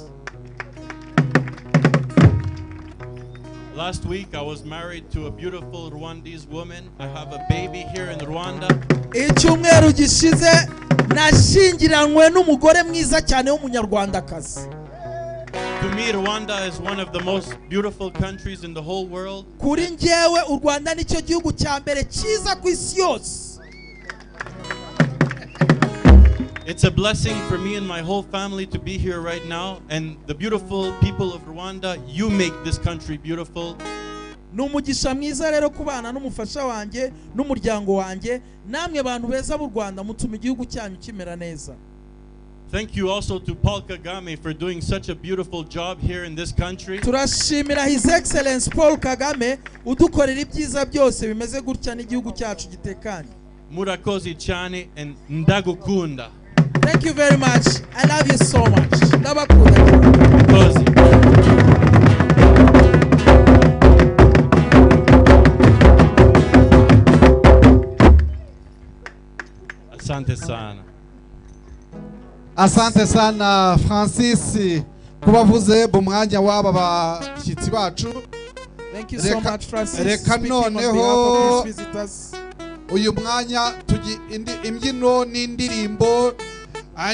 Last week I was married to a beautiful Rwandese woman. I have a baby here in Rwanda. Icyumweru gishize nashingiranywe n'umugore mwiza cyane w'umunyarwandakazi. To me, Rwanda is one of the most beautiful countries in the whole world. Kuri njyewe u Rwanda nicyo gihugu cya mbere cyiza ku isi yose. It's a blessing for me and my whole family to be here right now, and the beautiful people of Rwanda, you make this country beautiful. Numugisha mwiza rero kubana n'umufasha wanjye n'umuryango wanjye namwe bantu beza b'u Rwanda mutuma igihugu cyanyu kimera neza. Thank you also to Paul Kagame for doing such a beautiful job here in this country. Turashimira His Excellency Paul Kagame udukorera ibyiza byose bimeze gutya n'igihugu cyacu gitekanye. Murakoze cyane and ndagukunda. Thank you very much. I love you so much. Ndabakunda. Asante sana. Asante sana Francis kubavuze mu mwanya w'aba bashyitsi bacu. Thank you so much Francis. Reka noneho uyu mwanya imbyino n'indirimbo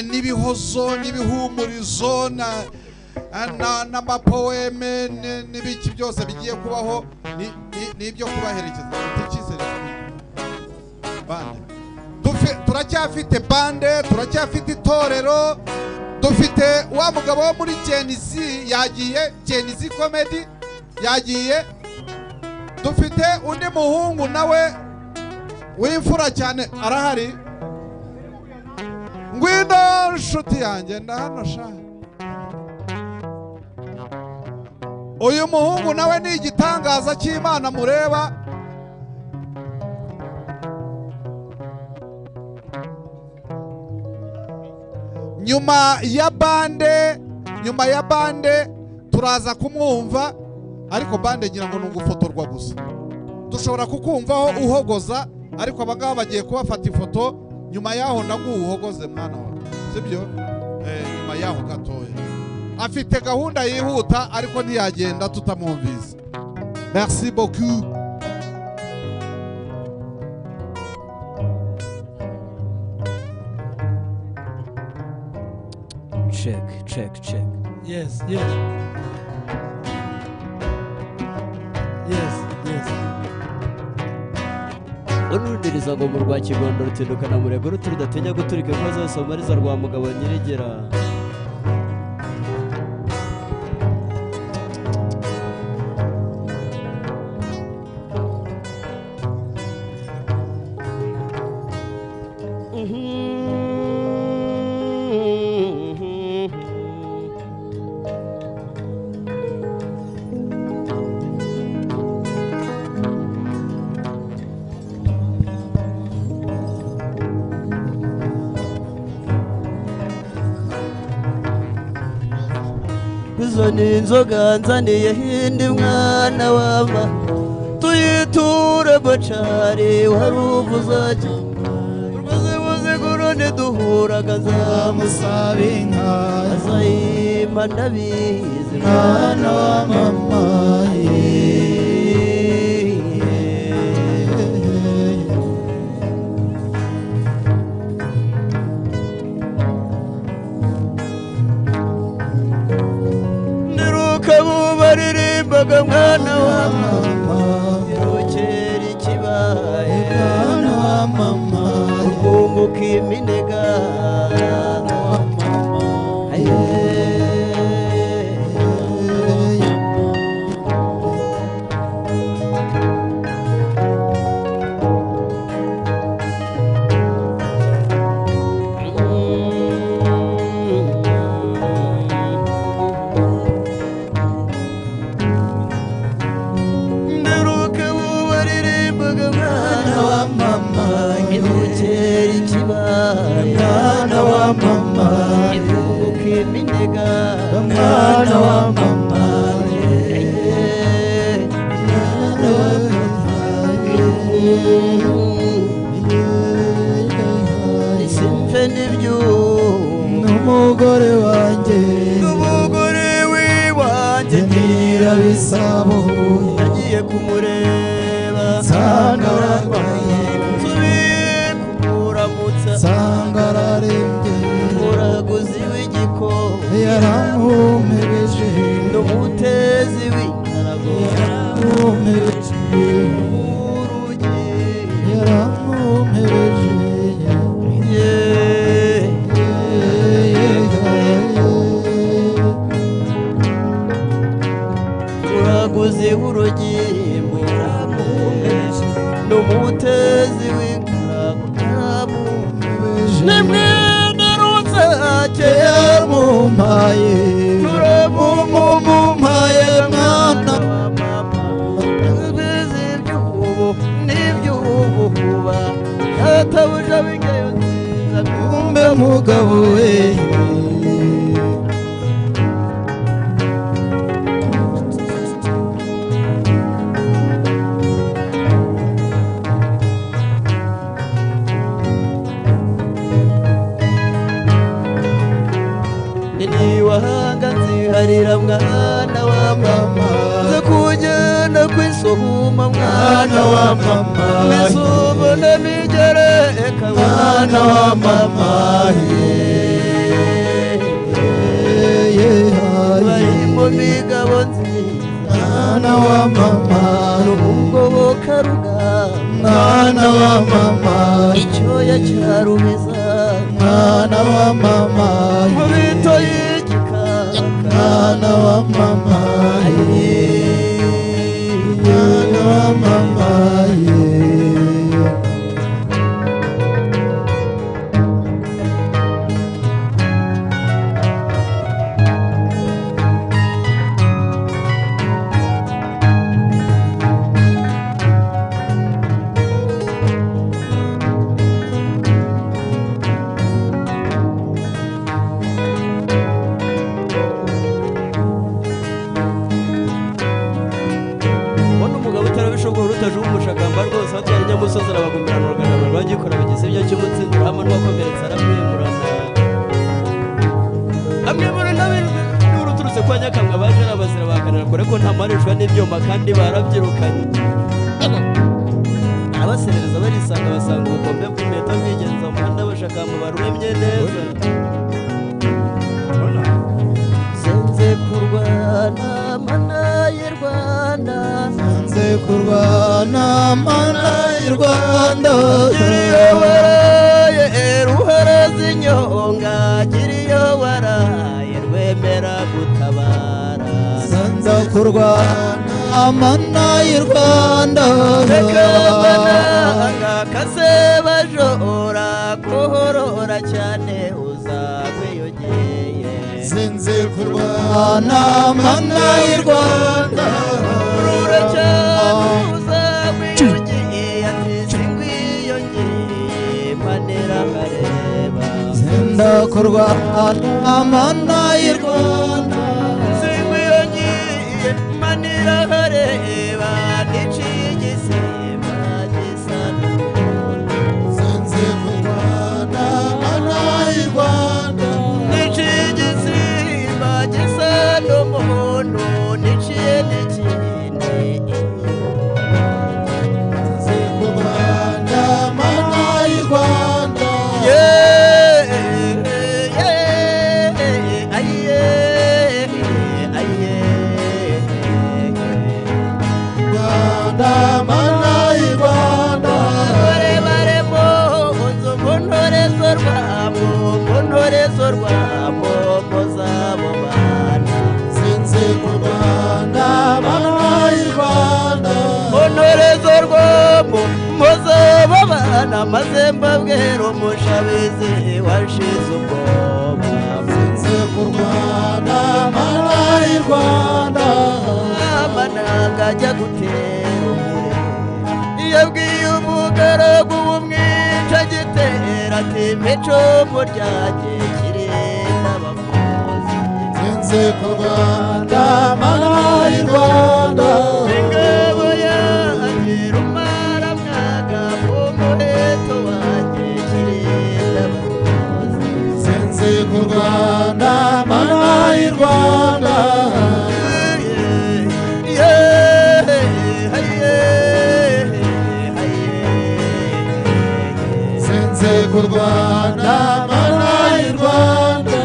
n'ibihozo n'ibihumurizo n'amapoeme n'ibiki byose bigiye kubaho n'ibyo kubaherekeza. Turacyafite bande, turacyafite itorero, dufite wa mugabo wo muri Genesi yagiye, Genesi Comedy yagiye, dufite undi muhungu nawe w'imfura cyane arahari. Ngwino nshuti yanjye ndahano sha. Uyu muhungu nawe ni igitangaza cy'Imana mureba. Nyuma ya bande turaza kumwumva ariko bande ngira ngo n'ugufotorwa gusa. Dushobora kukumvaho uhogoza ariko abangaba bagiye kubafata ifoto nyuma yaho ndaguhogoze mwana wawe. Sibyo? Nyuma yaho gatoya. Afite gahunda yihuta ariko ntiyagenda tutamwumvise. Merci beaucoup. Check. Yes. Unundiriza ngo mu rwa Kigondo rutindukana murego ruturudatinya guturika inko zose umariza rwa mugabo nyirigera. Ni inzoga nzaniye hindi mwana wama tuyiture bacari waruvuza urwazibuzi gurundi duhuraga nzamusaba inka azayima ndabizi mwana wa mama baririmbaga mwana wa mama irukera ikibaye mwana wa mama urwunguka iminega mwana wa mama mwana wa mama iruhuka iminega mwana wa mama isimfe n'ibyuma n'umugore wanjye n'umugore w'iwanjye nyirabisabo nagiye kumureba nsanga ararwaye sangararembye muraguzi w'igiko yaramumpereje n'umutezi w'ingarago yaramumpereje urugi yaramumpereje muraguzi w'urugi yaramumpereje n'umutezi w'ingarago nimwene ruzake yamumpaye mumpaye mwana wa mama bizi iby'ubu n'iby'ubuhuba databuja w'ingeyo nziza kumbe mugabo we wahanga nziharira mwana wa mama nze kugenda kwisuhuma mwana wa mama misubo n'imigereka mwana wa mama barimo migabo nziza mwana wa mama n'umugoboka rugamba mwana wa mama icyoya cya rumeza mwana wa mama mubito mwana wa mama mwana wa mama musozi arabagumirana uruganda rwagikora bigisibyo cy'umutsinzi hamwe n'uwakomeretse aramwimurana amwimurana n'uruturutse kwa Nyakamwe baje n'abazira bakanira kure ko nta marishwa n'ibyuma kandi barabyirukanye abaserereza barisanga basanga ubukombe bw'impeta bwigenza umuhanda bashakamba baruremye neza senze kurwana mana y'u Rwanda senze kurwana mana y'u Rwanda giriyo waraye ruharaze inyonga giriyo waraye rwemera gutabara senze kurwana mana y'u Rwanda rekabana kase bajora kohorora cyane uzagwiyogeye senze kurwana mana y'u Rwanda rura cyane uzagwiyogeye atizingwiyogeye panera kareba senda kurwana mana y'u Rwanda zingwiyogeye manira kareba nicigise rwomo mpoze babana maze mbabwira umushabizi washize ubwoba sinze kurwana mana y'u Rwanda amananga ajya gutera yabwiye umugaragu w'umwica gitera ati icumu ryanjye kirinda abakozi sinze kurwana mana y'u Rwanda ingabo yanjye rumara mwaga umuheto wanjye kirinda abakozi sinze kurwana mana y'u Rwanda sinze kurwana mana y'u Rwanda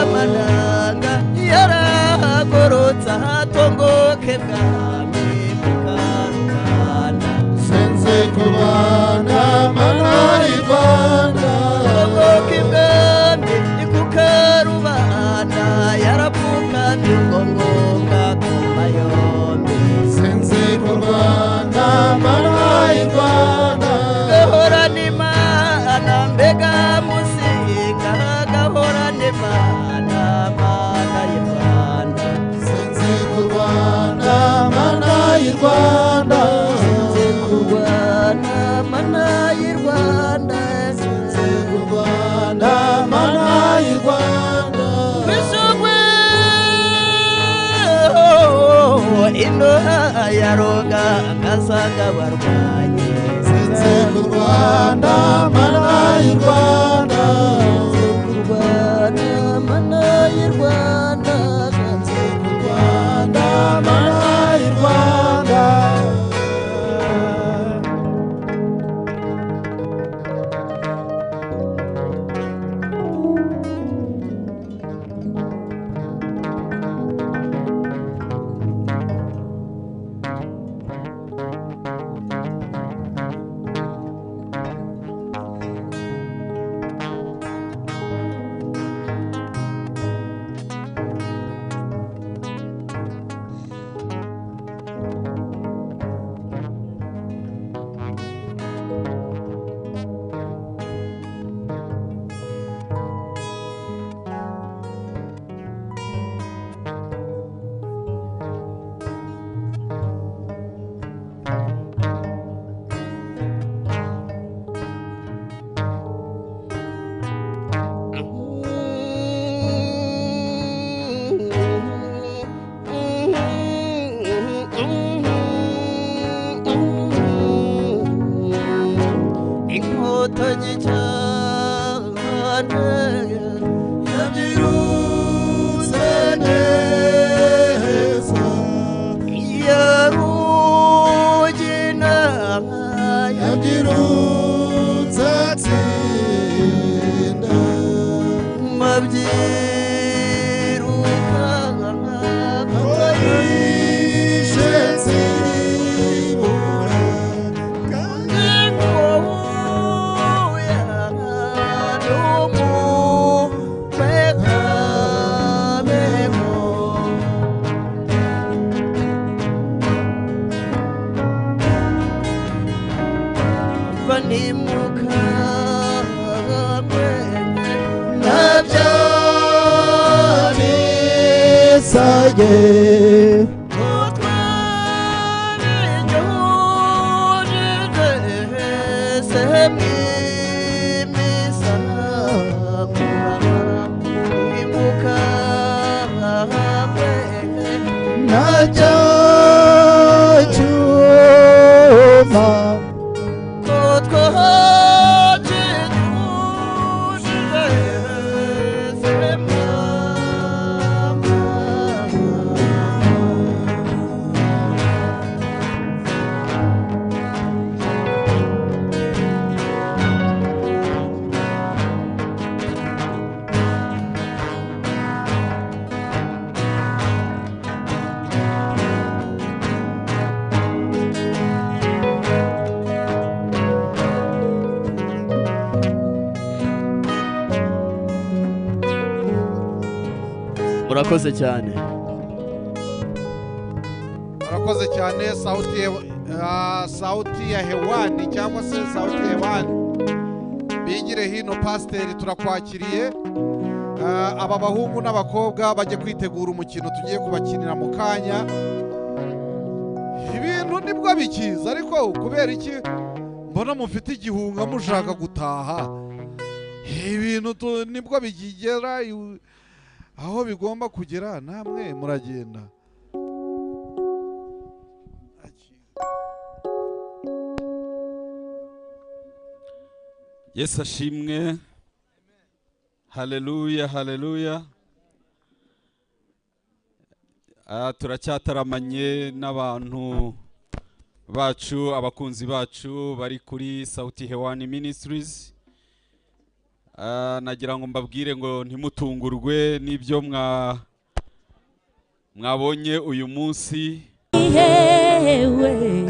amananga yarahagurutse ahatongoke bwami mukarubanda sinze kurwana mana y'u Rwanda tongoke bwami kukarubanda yarapfukamye ubwo ngombwa kuma yombi sinze kurwana mana y'u Rwanda gahorana imana mbega musinga gahorana imana mana y'u Rwanda sinze kurwana mana y'u Rwanda sinze kurwana mana y'u Rwanda sinze kurwana mana y'u Rwanda bisugwe ino yaroga ngasanga barwanye sinze kurwana mana y'u Rwanda kurwana mana y'u Rwanda sinze kurwana mana y'u Rwanda inkotanyi cyane yabyirutse neza yarugina yabyirutse atsinda mabyiruka akayishe nzibura kandi nabyanisaye najyacuma murakoze cyane murakoze cyane sauti sauti ya hewani cyangwa se sauti hewani bigire hino. Pasiteri turakwakiriye. Aba bahungu n'abakobwa bajye kwitegura umukino tugiye kubakinira mu kanya. Ibintu nibwo bikiza ariko kubera iki mbona mufite igihunga mushaka gutaha? Ibintu nibwo bigigera aho bigomba kugera, namwe muragenda. Yesu ashimwe. Haleluya, haleluya. Turacyataramanye n'abantu bacu, abakunzi bacu bari kuri Sauti Hewani Ministries. Nagira ngo mbabwire ngo ntimutungurwe n'ibyo mwabonye uyu munsi.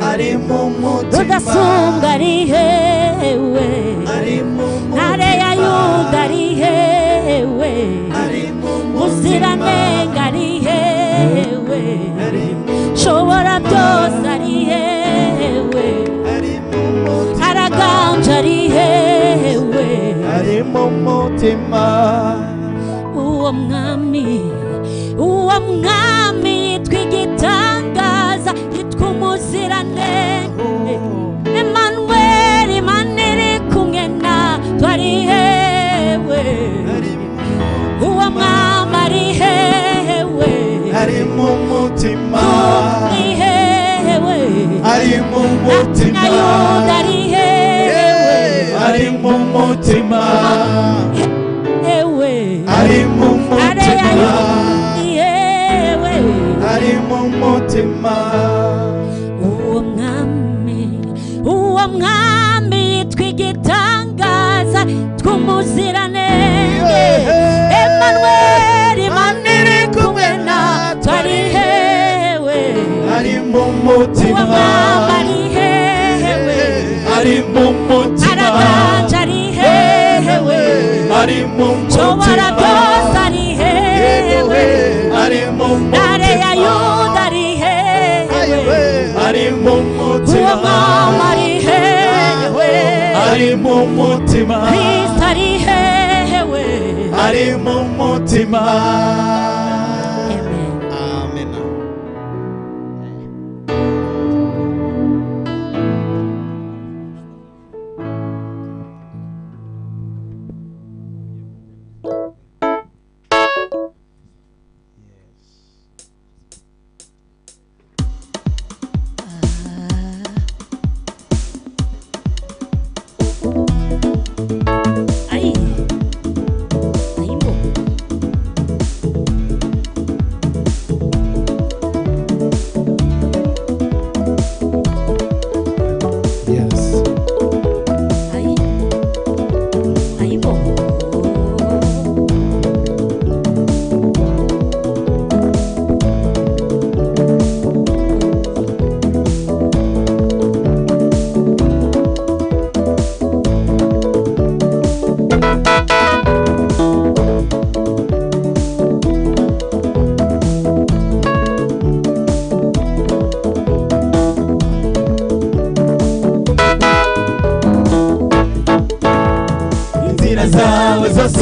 Ari mu mutima udasumbwa ari hewe, ntare ya Yuda ari hewe, Muziranenge ari hewe, Shobora byose ari hewe, Araganje ari hewe, ari mu mutima. Uwo mwami twigitangaza yitwa Muziranenge, Emmanuel, Imana iri kumwe na twari hewe. Uwo mwami ari hewe, ari mu mutima, ari hewe, ari mu mutima. Yuda ari hewe, ari mu mutima, hewe, ari mu mutima, ari mu mutima. Uwo mwami twigitangaza tw'Umuziranenge, Emmanuel, Imana iri kumwe na twari hewe, ari mu mutima. Uwo mwami ari hewe, ari mu mutima. Araganje ari hewe, ari mu mutima. Shobora byose ari hewe, ari mu mutima. Ntare ya Yuda ari hewe, ari mu mutima. Uwo mwami ari hewe, ari mu mutima. Kristo ari hewe, ari mu mutima.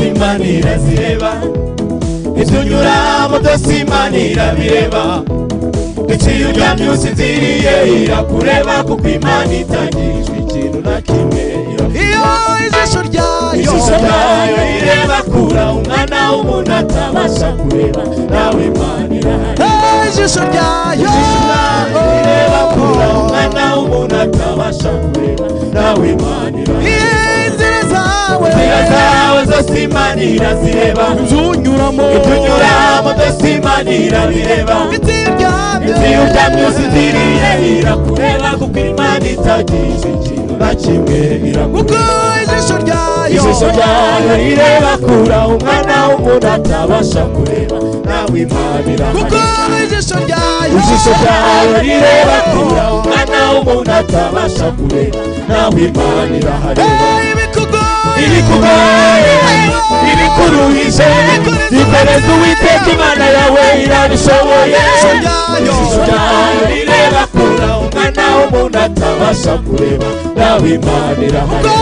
Imana zireba, ibyo unyuramo byose Imana irabireba. Iciye uryamye usinziriye irakureba, kuko Imana itangijwe ikintu na kimwe. Iyo ijisho ryayo ireba kure umwana w'umuntu atabasha kureba, nawe Imana irahari. Ijisho ryayo ireba kure umwana w'umuntu atabasha kureba, nawe Imana irahari. Inzira zawe zose Imana irazireba, ibyo unyuramo byose Imana irabireba. Iyo uryamye usinziriye irakureba, kuko Imana itagije ikintu na kimwe irakureba. Ijisho ryayo ireba kure umwana w'umuntu atabasha kureba, nawe Imana irahari. Ijisho ryayo ireba kure umwana w'umuntu atabasha kureba, nawe Imana irahari. Ibikugoye, ibikuruhije, ikoreze Uwiteka Imana yawe irabishoboye. Ijisho ryayo rireba kure umwana w'umuntu atabasha kureba nawe Imana irahareba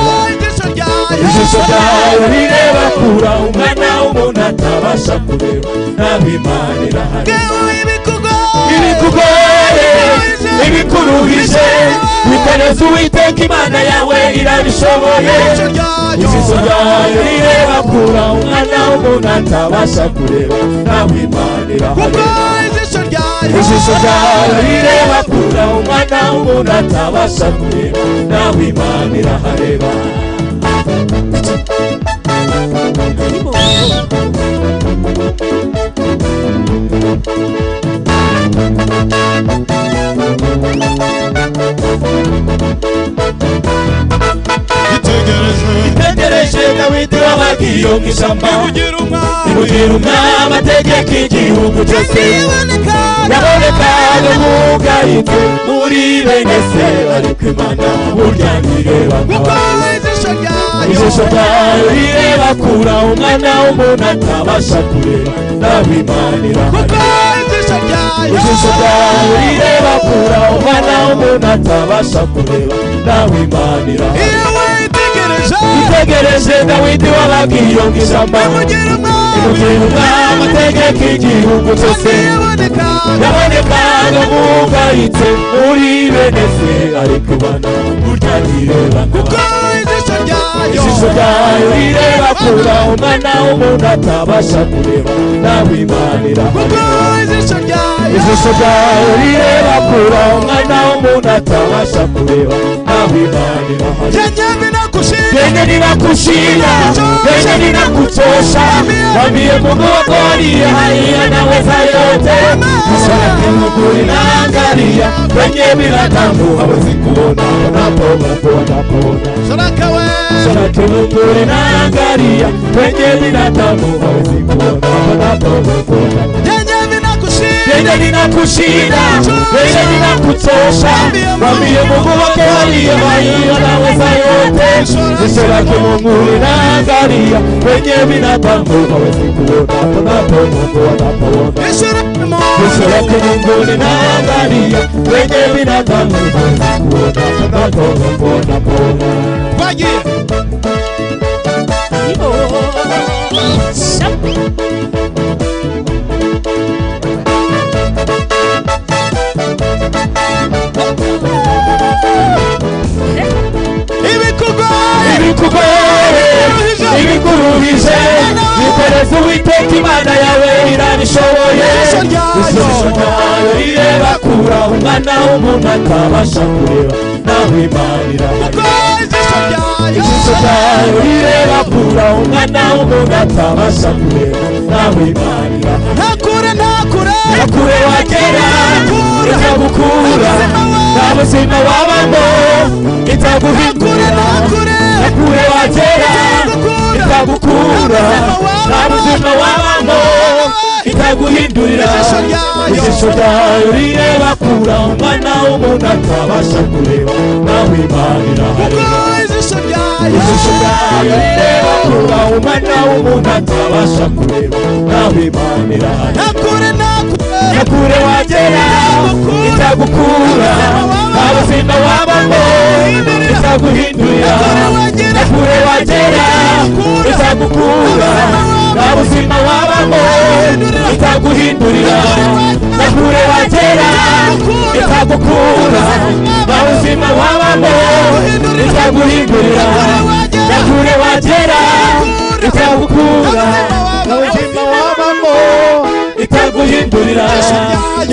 ijisho ryayo rireba kure umwana w'umuntu atabasha kureba nawe Imana irahareba ibikugoye ibikuruhije bitereza Uwiteka Imana yawe irabishoboye ijisho ryayo rireba kure umwana w'umuntu atabasha kureba nawe Imana irahareba ijisho ryayo rireba kure umwana w'umuntu atabasha kureba nawe Imana irahareba itegereje Dawidi wabagiye mu ishyamba imugira umwami ategeka igihugu cyose yabonekaga nk'ugayitse muri bene se ariko Imana burya ntireba ijisho ryayo rireba kure umwana w'umuntu atabasha kureba nawe Imana irahareba ijisho ryayo rireba kure umwana w'umuntu atabasha kureba nawe Imana irahareba itegereje Dawidi wabagiye mu ishyamba imugira umwami ategeka igihugu cyose yabonekaga nk'ugayitse muri bene se ariko Imana burya ntireba ijisho ryayo rireba kure umwana w'umuntu atabasha kureba nawe Imana irahareba ijisho ryayo rireba kure umwana w'umuntu atabasha kureba nawe Imana irahareba Yenye ninakushia, yenye ninakuchosha, mwambie Mungu wako aliye hai anaweza yote. Jicho lake Mungu linaangalia, wenye binadamu hawezi kuona, wanapoona. Jicho lake Mungu linaangalia, wenye binadamu hawezi kuona, wanapoona. Yenye ninakushinda, yenye ninakuchosha, mwambie Mungu wako aliye hai anaweza yote. Jicho lake Mungu linaangalia, wenye binadamu hawezi kuona, wanapoona. Jicho lake Mungu linaangalia, wenye binadamu hawezi kuona, wanapoona. ibikuruhije bitereza Uwiteka Imana yawe irabishoboye ijisho ryayo rireba kure umwana w'umuntu atabasha kureba nawe Imana irahareba ijisho ryayo rireba kure umwana w'umuntu atabasha kureba nawe Imana irahareba ntakure wagera itagukura nta buzima wabamo itaguhindurira ntakure wagera itagukura nta buzima wabamo itaguhindurira ijisho ryayo rireba kure umwana w'umuntu atabasha kureba nawe Imana irahareba ijisho ryayo rireba kure umwana w'umuntu atabasha kureba nawe Imana irahareba ntakure wagera itagukura nta buzima wabamo itaguhindurira ntakure wagera itagukura nta buzima wabamo itaguhindurira ntakure wagera itagukura nta buzima wabamo itaguhindurira ntakure wagera itagukura nta buzima wabamo itaguhindurira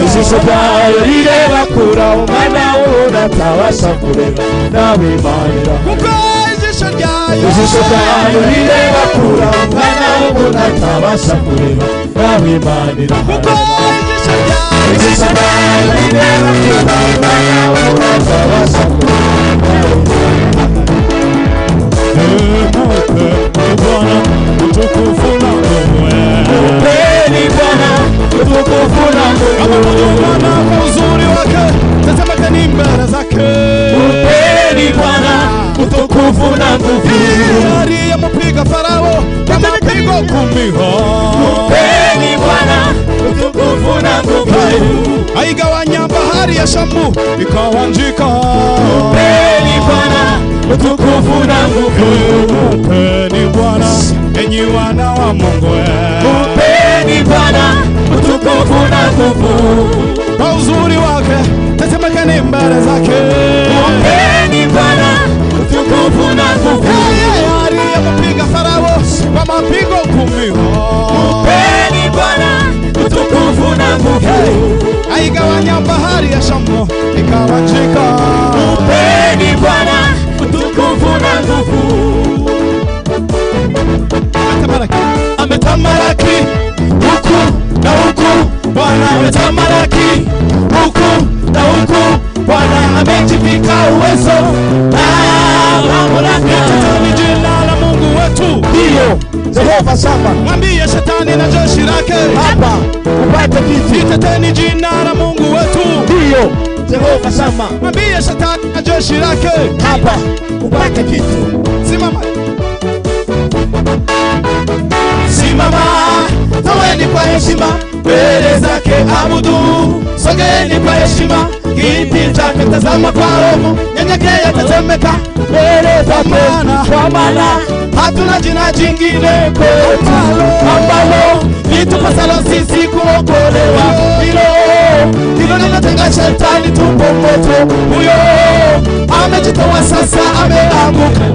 ijisho ryayo rireba kure umwana w'umuntu atabasha kureba nawe Imana irahareba ijisho ryayo rireba kure umwana w'umuntu atabasha kureba nawe Imana irahareba ijisho ryayo rireba kure umwana w'umuntu atabasha Mpeni Bwana utukufu na nguvu. Aliyemupiga Farao na mapigo kumiho. Mpeni Bwana utukufu na nguvu. Aigawanya bahari bahari ya Shamu ikawanjika. Mpeni Bwana utukufu na nguvu. Mpeni Bwana enyi wana wa Mungu. Mpeni Bwana utukufu na nguvu. Kwa uzuri wake tetemekeni mbele zake. Mpeni Bwana utukufu na nguvu. Aliyemupiga Farao kwa mapigo 10. Mpeni Bwana utukufu na nguvu. Aigawanya bahari ya Shamu ikawanjika. Mpeni Bwana utukufu na nguvu. Ametamalaki huku na huku, Bwana ametamalaki huku na huku, Bwana amejivika uwezo na mamlaka. Ni jina la Mungu wetu, ndio Jehova Shama. Mwambie shetani na jeshi lake hapa upate kiti. Iteteni jina la Mungu wetu, ndio Jehova Shama. Mwambie shetani na jeshi lake hapa upate kiti. Simama, simama, toweni kwa heshima mbele zake, abudu. Sogeni kwa heshima kiti chake, tazama kwa hofu, nyenyekea, tetemeka mbele zake, kwa maana hatuna jina jingine kwetu ambalo litupasalo sisi kuokolewa. Hilo linatenga shetani, tupo moto. Huyo amejitoa sasa, ameanguka.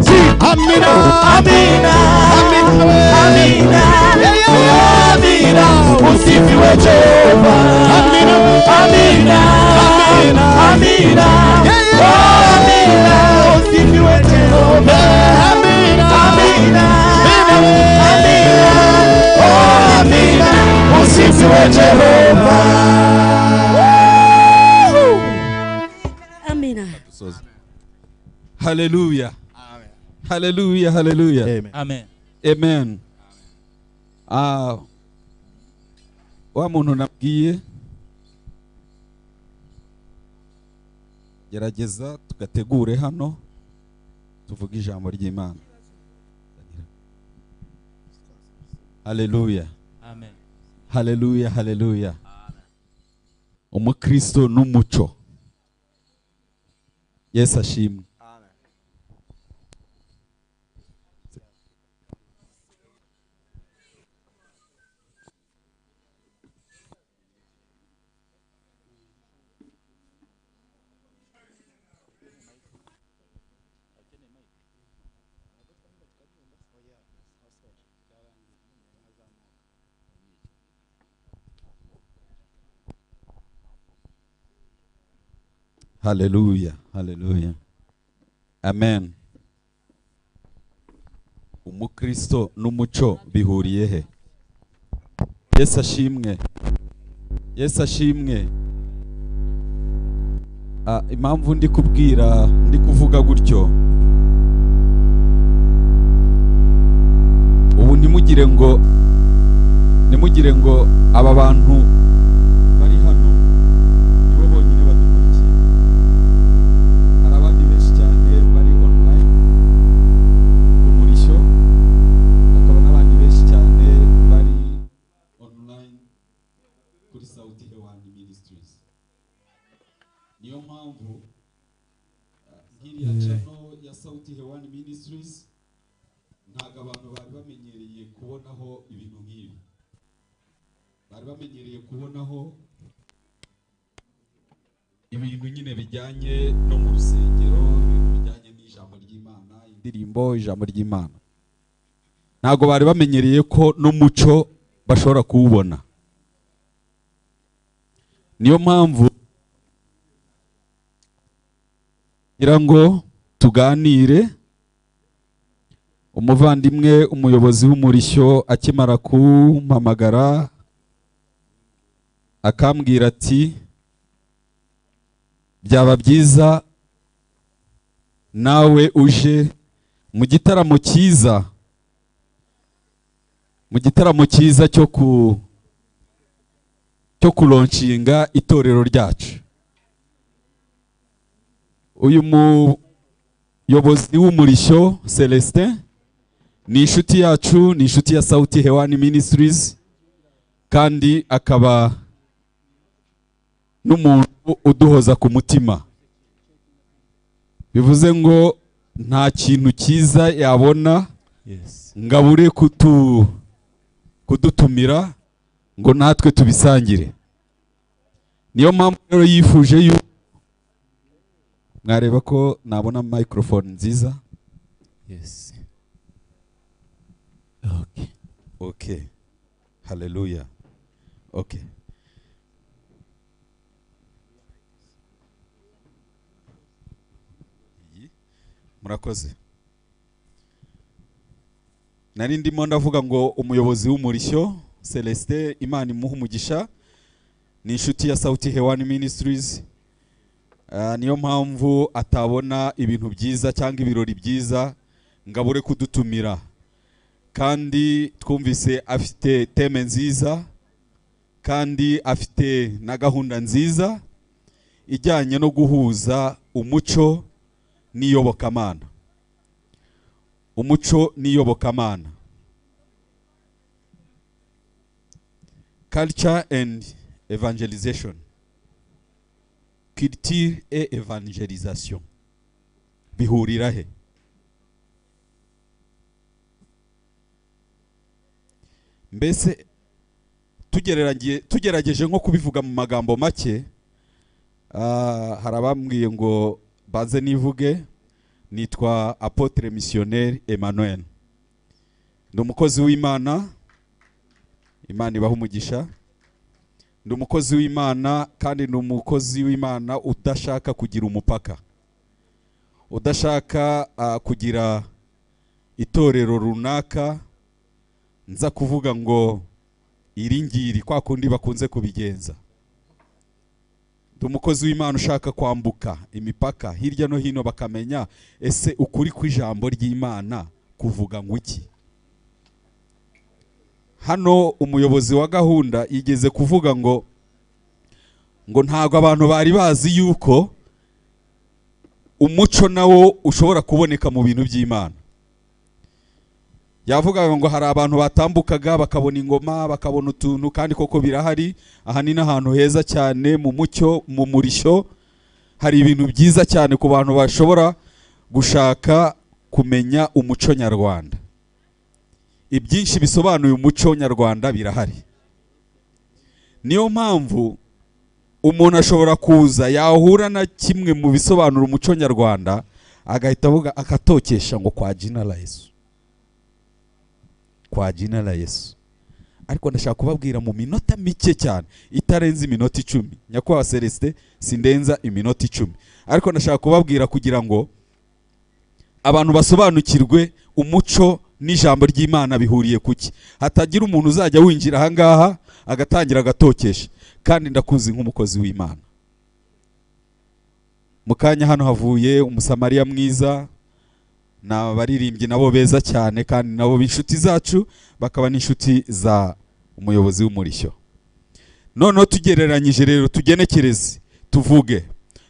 Amina, amina, amina, amina, amina, usifiwe Jehova. Amina, amina, amina, amina, amina, usifiwe Jehova. Amina, amina, amina, amina, usifiwe Jehova. Amina. Hallelujah. Hallelujah, hallelujah. Amen. Amen. Wa muntu nabwiye gerageza tugategure hano tuvuga ijambo ry'Imana. Hallelujah. Amen. Hallelujah, hallelujah. Umukristo n'umuco. Yesu ashimwe. Hallelujah, hallelujah. Amen. Umukristo n'umuco bihuriye he? Yesu ashimwe. Yesu ashimwe. Impamvu ndi kuvuga gutyo, ubu nimugire ngo aba bantu bari hano nibo bonyine badukurikiye. Hari abandi benshi cyane bari online ku Murishyo, hakaba n'abandi benshi cyane bari online kuri Sauti Hewani Ministries. Niyo mpamvu nk'iriya channel ya Sauti Hewani Ministries ntago abantu bari bamenyereye kubonaho ibintu nk'ibi. Bari bamenyereye kubonaho ibintu nyine bijyanye no mu rusengero, ibintu bijyanye n'ijambo ry'Imana, indirimbo, ijambo ry'Imana. Ntago bari bamenyereye ko n'umuco bashobora kuwubona. Niyo mpamvu ngira ngo tuganire. Umuvandimwe umuyobozi w'Umurishyo akimara kumpamagara akambwira ati byaba byiza nawe uje mu gitaramo cyiza cyo kulonshinga itorero ryacu. Uyu muyobozi w'Umurishyo Celestin ni inshuti yacu, ni inshuti ya Sauti Hewani Ministries, kandi akaba n'umuntu uduhoza ku mutima. Bivuze ngo nta kintu cyiza yabona ngo abure kudutumira ngo natwe tubisangire. Niyo mpamvu rero yifuje yuko mwareba ko nabona microphone nziza. Yes. Okay. Okay. Hallelujah. Okay. Murakoze. Nari ndimo ndavuga ngo umuyobozi w'umurishyo Celestin Imana imuha umugisha ni inshuti ya Sauti Hewani Ministries. Niyo mpamvu atabona ibintu byiza cyangwa ibirori byiza ngabure kudutumira. Kandi twumvise afite teme nziza kandi afite na gahunda nziza ijyanye no guhuza umuco n'iyobokamana. Umuco n'iyobokamana. Culture and evangelisation. Culture et evangelisation. Bihurira he? Mbese tugerageje nko kubivuga mu magambo make, harabambwiye ngo baze nivuge. Nitwa Apotre Missionnaire Emmanuel. Ndi umukozi w'Imana. Imana ibaha umugisha. Ndi umukozi w'Imana kandi ndi umukozi w'Imana udashaka kugira umupaka. Udashaka kugira itorero runaka nza kuvuga ngo iringiri kwa kundi bakunze kubigenza. Ndi umukozi w'Imana ushaka kwambuka imipaka hirya no hino bakamenya ese ukuri kw'ijambo ry'Imana kuvuga ngo iki. Hano umuyobozi wa gahunda yigeze kuvuga ngo ntago abantu bari bazi yuko umuco nawo ushobora kuboneka mu bintu by'Imana. Yavugaga ngo hari abantu batambukaga bakabona ingoma bakabona utuntu kandi koko birahari. Aha ni n'ahantu heza cyane mu mucyo mu murishyo. Hari ibintu byiza cyane ku bantu bashobora gushaka kumenya umuco nyarwanda. Ibyinshi bisobanuye umuco nyarwanda birahari. Niyo mpamvu umuntu ashobora kuza yahura na kimwe mu bisobanura umuco nyarwanda agahita avuga akatokesha ngo kwa jina la Yesu. Kwa jina la Yesu. Ariko ndashaka kubabwira mu minota mike cyane itarenze iminota 10. Nyakwa Celestin sindenza iminota 10. Ariko ndashaka kubabwira kugira ngo abantu basobanukirwe umuco n'ijambo ry'Imana bihuriye kuki. Hatagira umuntu uzajya winjira aha ngaha agatangira agatokesha. Kandi ndakuzi nk'umukozi w'Imana. Mukanya hano havuye umusamariya mwiza na baririmbyi nabo beza cyane kandi nabo b'inshuti zacu bakaba n'inshuti za umuyobozi w'umurishyo. Noneho tugereranyije rero tugenekereze tuvuge.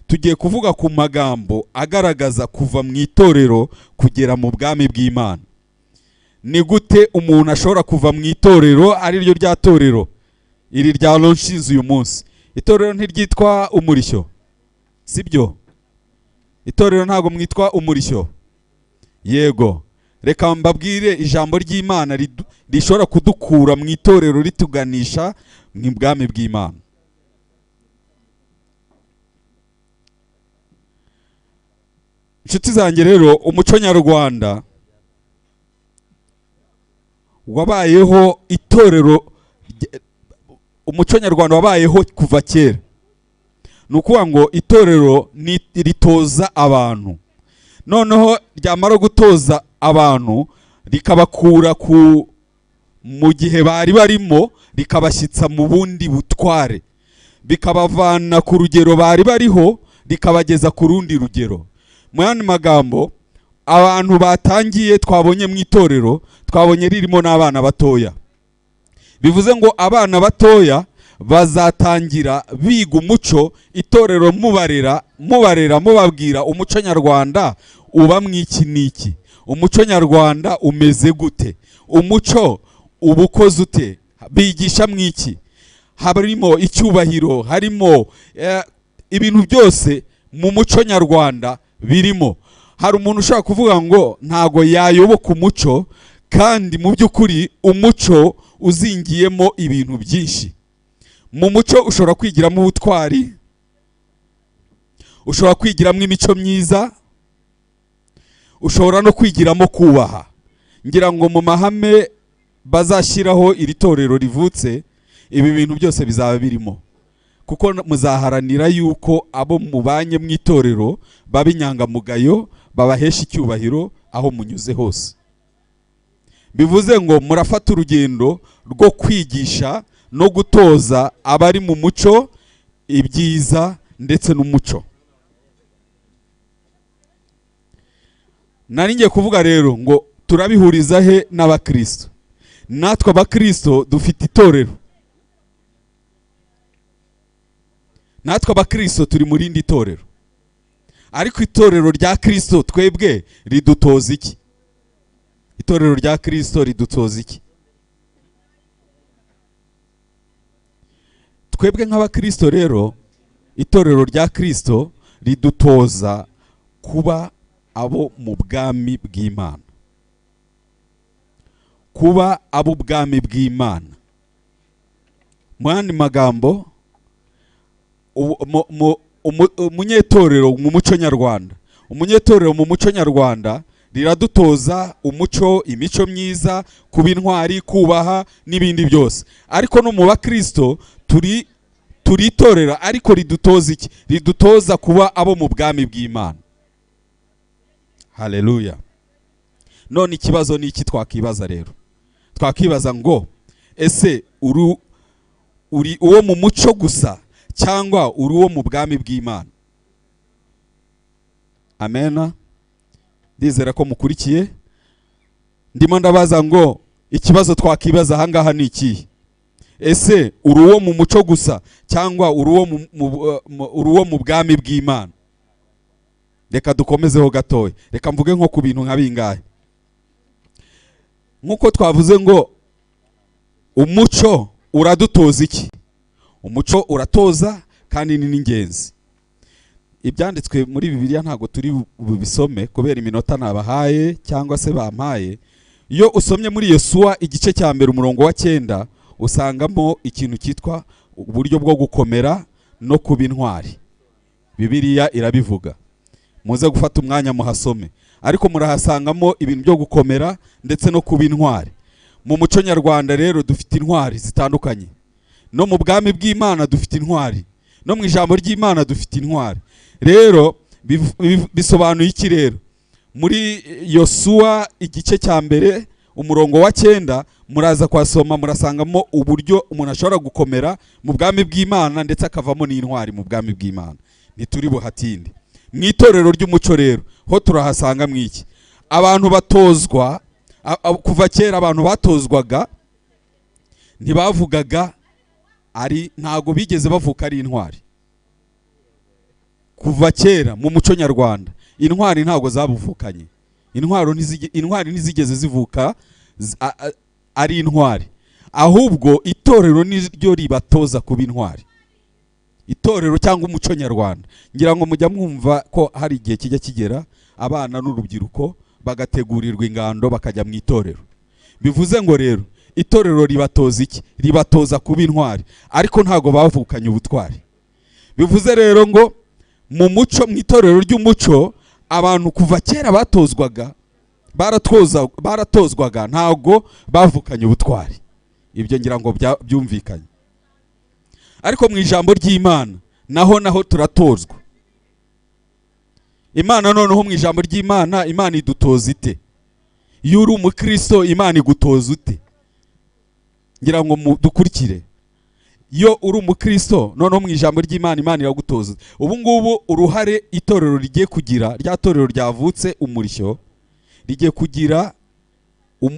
Tugiye kuvuga ku magambo agaragaza kuva mu itorero kugera mu bwami bw'Imana. Ni gute umuntu ashobora kuva mu itorero ari ryo rya torero iri rya launches uyu munsi. Itorero ntiryitwa umurishyo. Sibyo? Itorero ntago mwitwa umurishyo. Yego. Reka mbabwire ijambo ry'Imana rishobora kudukura mu itorero rituganisha mu bwami bw'Imana. Inshuti zanjye rero umuco nyarwanda wabayeho itorero umuco nyarwanda wabayeho kuva kera. Nukuvuga ngo itorero ritoza abantu. Noneho ryamara gutoza abantu rikabakura mu gihe bari barimo rikabashyitsa mu bundi butware. Bikabavana ku rugero bari bariho rikabageza ku rundi rugero. Mu yandi magambo abantu batangiye twabonye mu itorero twabonye ririmo n'abana batoya. Bivuze ngo abana batoya bazatangira biga umuco itorero mubarera mubabwira umuco nyarwanda uba mwiki niki. Umuco nyarwanda umeze gute? Umuco ubukoze ute? Bigisha mwiki? harimo icyubahiro, harimo ibintu byose mu muco nyarwanda birimo. Hari umuntu ushaka kuvuga ngo ntago yayoboka umuco, kandi mu by'ukuri umuco uzingiyemo ibintu byinshi. Mu muco ushobora kwigiramo ubutwari, ushobora kwigiramo imico myiza, ushobora no kwigiramo kubaha. Ngira ngo mu mahame bazashyiraho iri torero rivutse, ibi bintu byose bizaba birimo, kuko muzaharanira yuko abo mubanye mu itorero baba inyangamugayo, babahesha icyubahiro aho munyuze hose. Bivuze ngo murafata urugendo rwo kwigisha no gutoza abari mu muco ibyiza ndetse n'umuco. Nari ngiye kuvuga rero ngo turabihuriza he n'abakristo. Natwe abakristo dufite itorero. Natwe abakristo turi mu rindi torero. Ariko itorero rya Kristo twebwe ridutoza iki? Itorero rya Kristo ridutoza iki? Twebwe nk'abakristo rero, itorero rya Kristo ridutoza kuba abo mu bwami bw'Imana. Kuba abo bwami bw'Imana. Mu yandi magambo, umunyetorero mu muco nyarwanda, umunyetorero mu muco nyarwanda riradutoza umuco, imico myiza, kuba intwari, kubaha n'ibindi byose. Ariko no mu bakristo turitorera, ariko ridutoza iki? Ridutoza kuba abo mu bwami bw'Imana. Haleluya. None ikibazo ni iki twakibaza rero? Twakibaza ngo ese uri uwo mu muco gusa cyangwa uri uwo mu bwami bw'Imana? Amena. Ndizera ko mukurikiye. Ndimo ndabaza ngo ikibazo twakibaza ahangaha ni iki? Ese uri uwo mu muco gusa cyangwa uri uwo mu bwami bw'Imana? Reka dukomezeho gatoya. Reka mvuge nko ku bintu nka bingahe. Nkuko twavuze ngo umuco uradutoza iki? Umuco uratoza kandi ni n'ingenzi. Ibyanditswe muri Bibiliya ntago turi bubisome kubera iminota nabahaye cyangwa se bampaye. Iyo usomye muri Yosuwa igice cya mbere umurongo wa 9 usangamo ikintu cyitwa uburyo bwo gukomera no kuba intwari. Bibiliya irabivuga. Muze gufata umwanya muhasome. Ariko murahasangamo ibintu byo gukomera ndetse no kuba intwari. Mu muco nyarwanda rero dufite intwari zitandukanye. No mu bwami bw'Imana dufite intwari. No mu ijambo ry'Imana dufite intwari. Rero bisobanuye iki rero? Muri Yosuwa igice cya mbere umurongo wa 9 muraza kwasoma, murasangamo uburyo umuntu ashobora gukomera mu bwami bw'Imana ndetse akavamo n'intwari mu bwami bw'Imana. Ntituri buhatinde. Mu itorero ry'umuco rero ho turahasanga mwiki? Abantu batozwa kuva kera, abantu batozwaga ntibavugaga ntago bigeze bavuka ari intwari. Kuva kera mu muco nyarwanda intwari ntago zabuvukanye. Intwari ntizigeze zivuka ari intwari, ahubwo itorero niryo ribatoza kuba intwari. Itorero cyangwa umuco nyarwanda, ngira ngo mujya mwumva ko hari igihe kijya kigera abana n'urubyiruko bagategurirwa ingando bakajya mu itorero. Bivuze ngo rero itorero ribatoza iki? Ribatoza kuba intwari, ariko ntago bavukanye ubutwari. Bivuze rero ngo mu muco, mu itorero ry'umuco, abantu kuva kera baratozwaga ntago bavukanye ubutwari. Ibyo ngira ngo byumvikanye. Ariko mu ijambo ry'Imana naho turatozwa. Imana noneho mu ijambo ry'Imana, Imana idutoza ite? Iyo uri umukristo Imana igutoza ute? Ngira ngo dukurikire. Iyo uri umukristo noneho mu ijambo ry'Imana, Imana iragutoza. Ubu ngubu uruhare itorero rigiye kugira, rya torero ryavutse umurishyo, rigiye kugira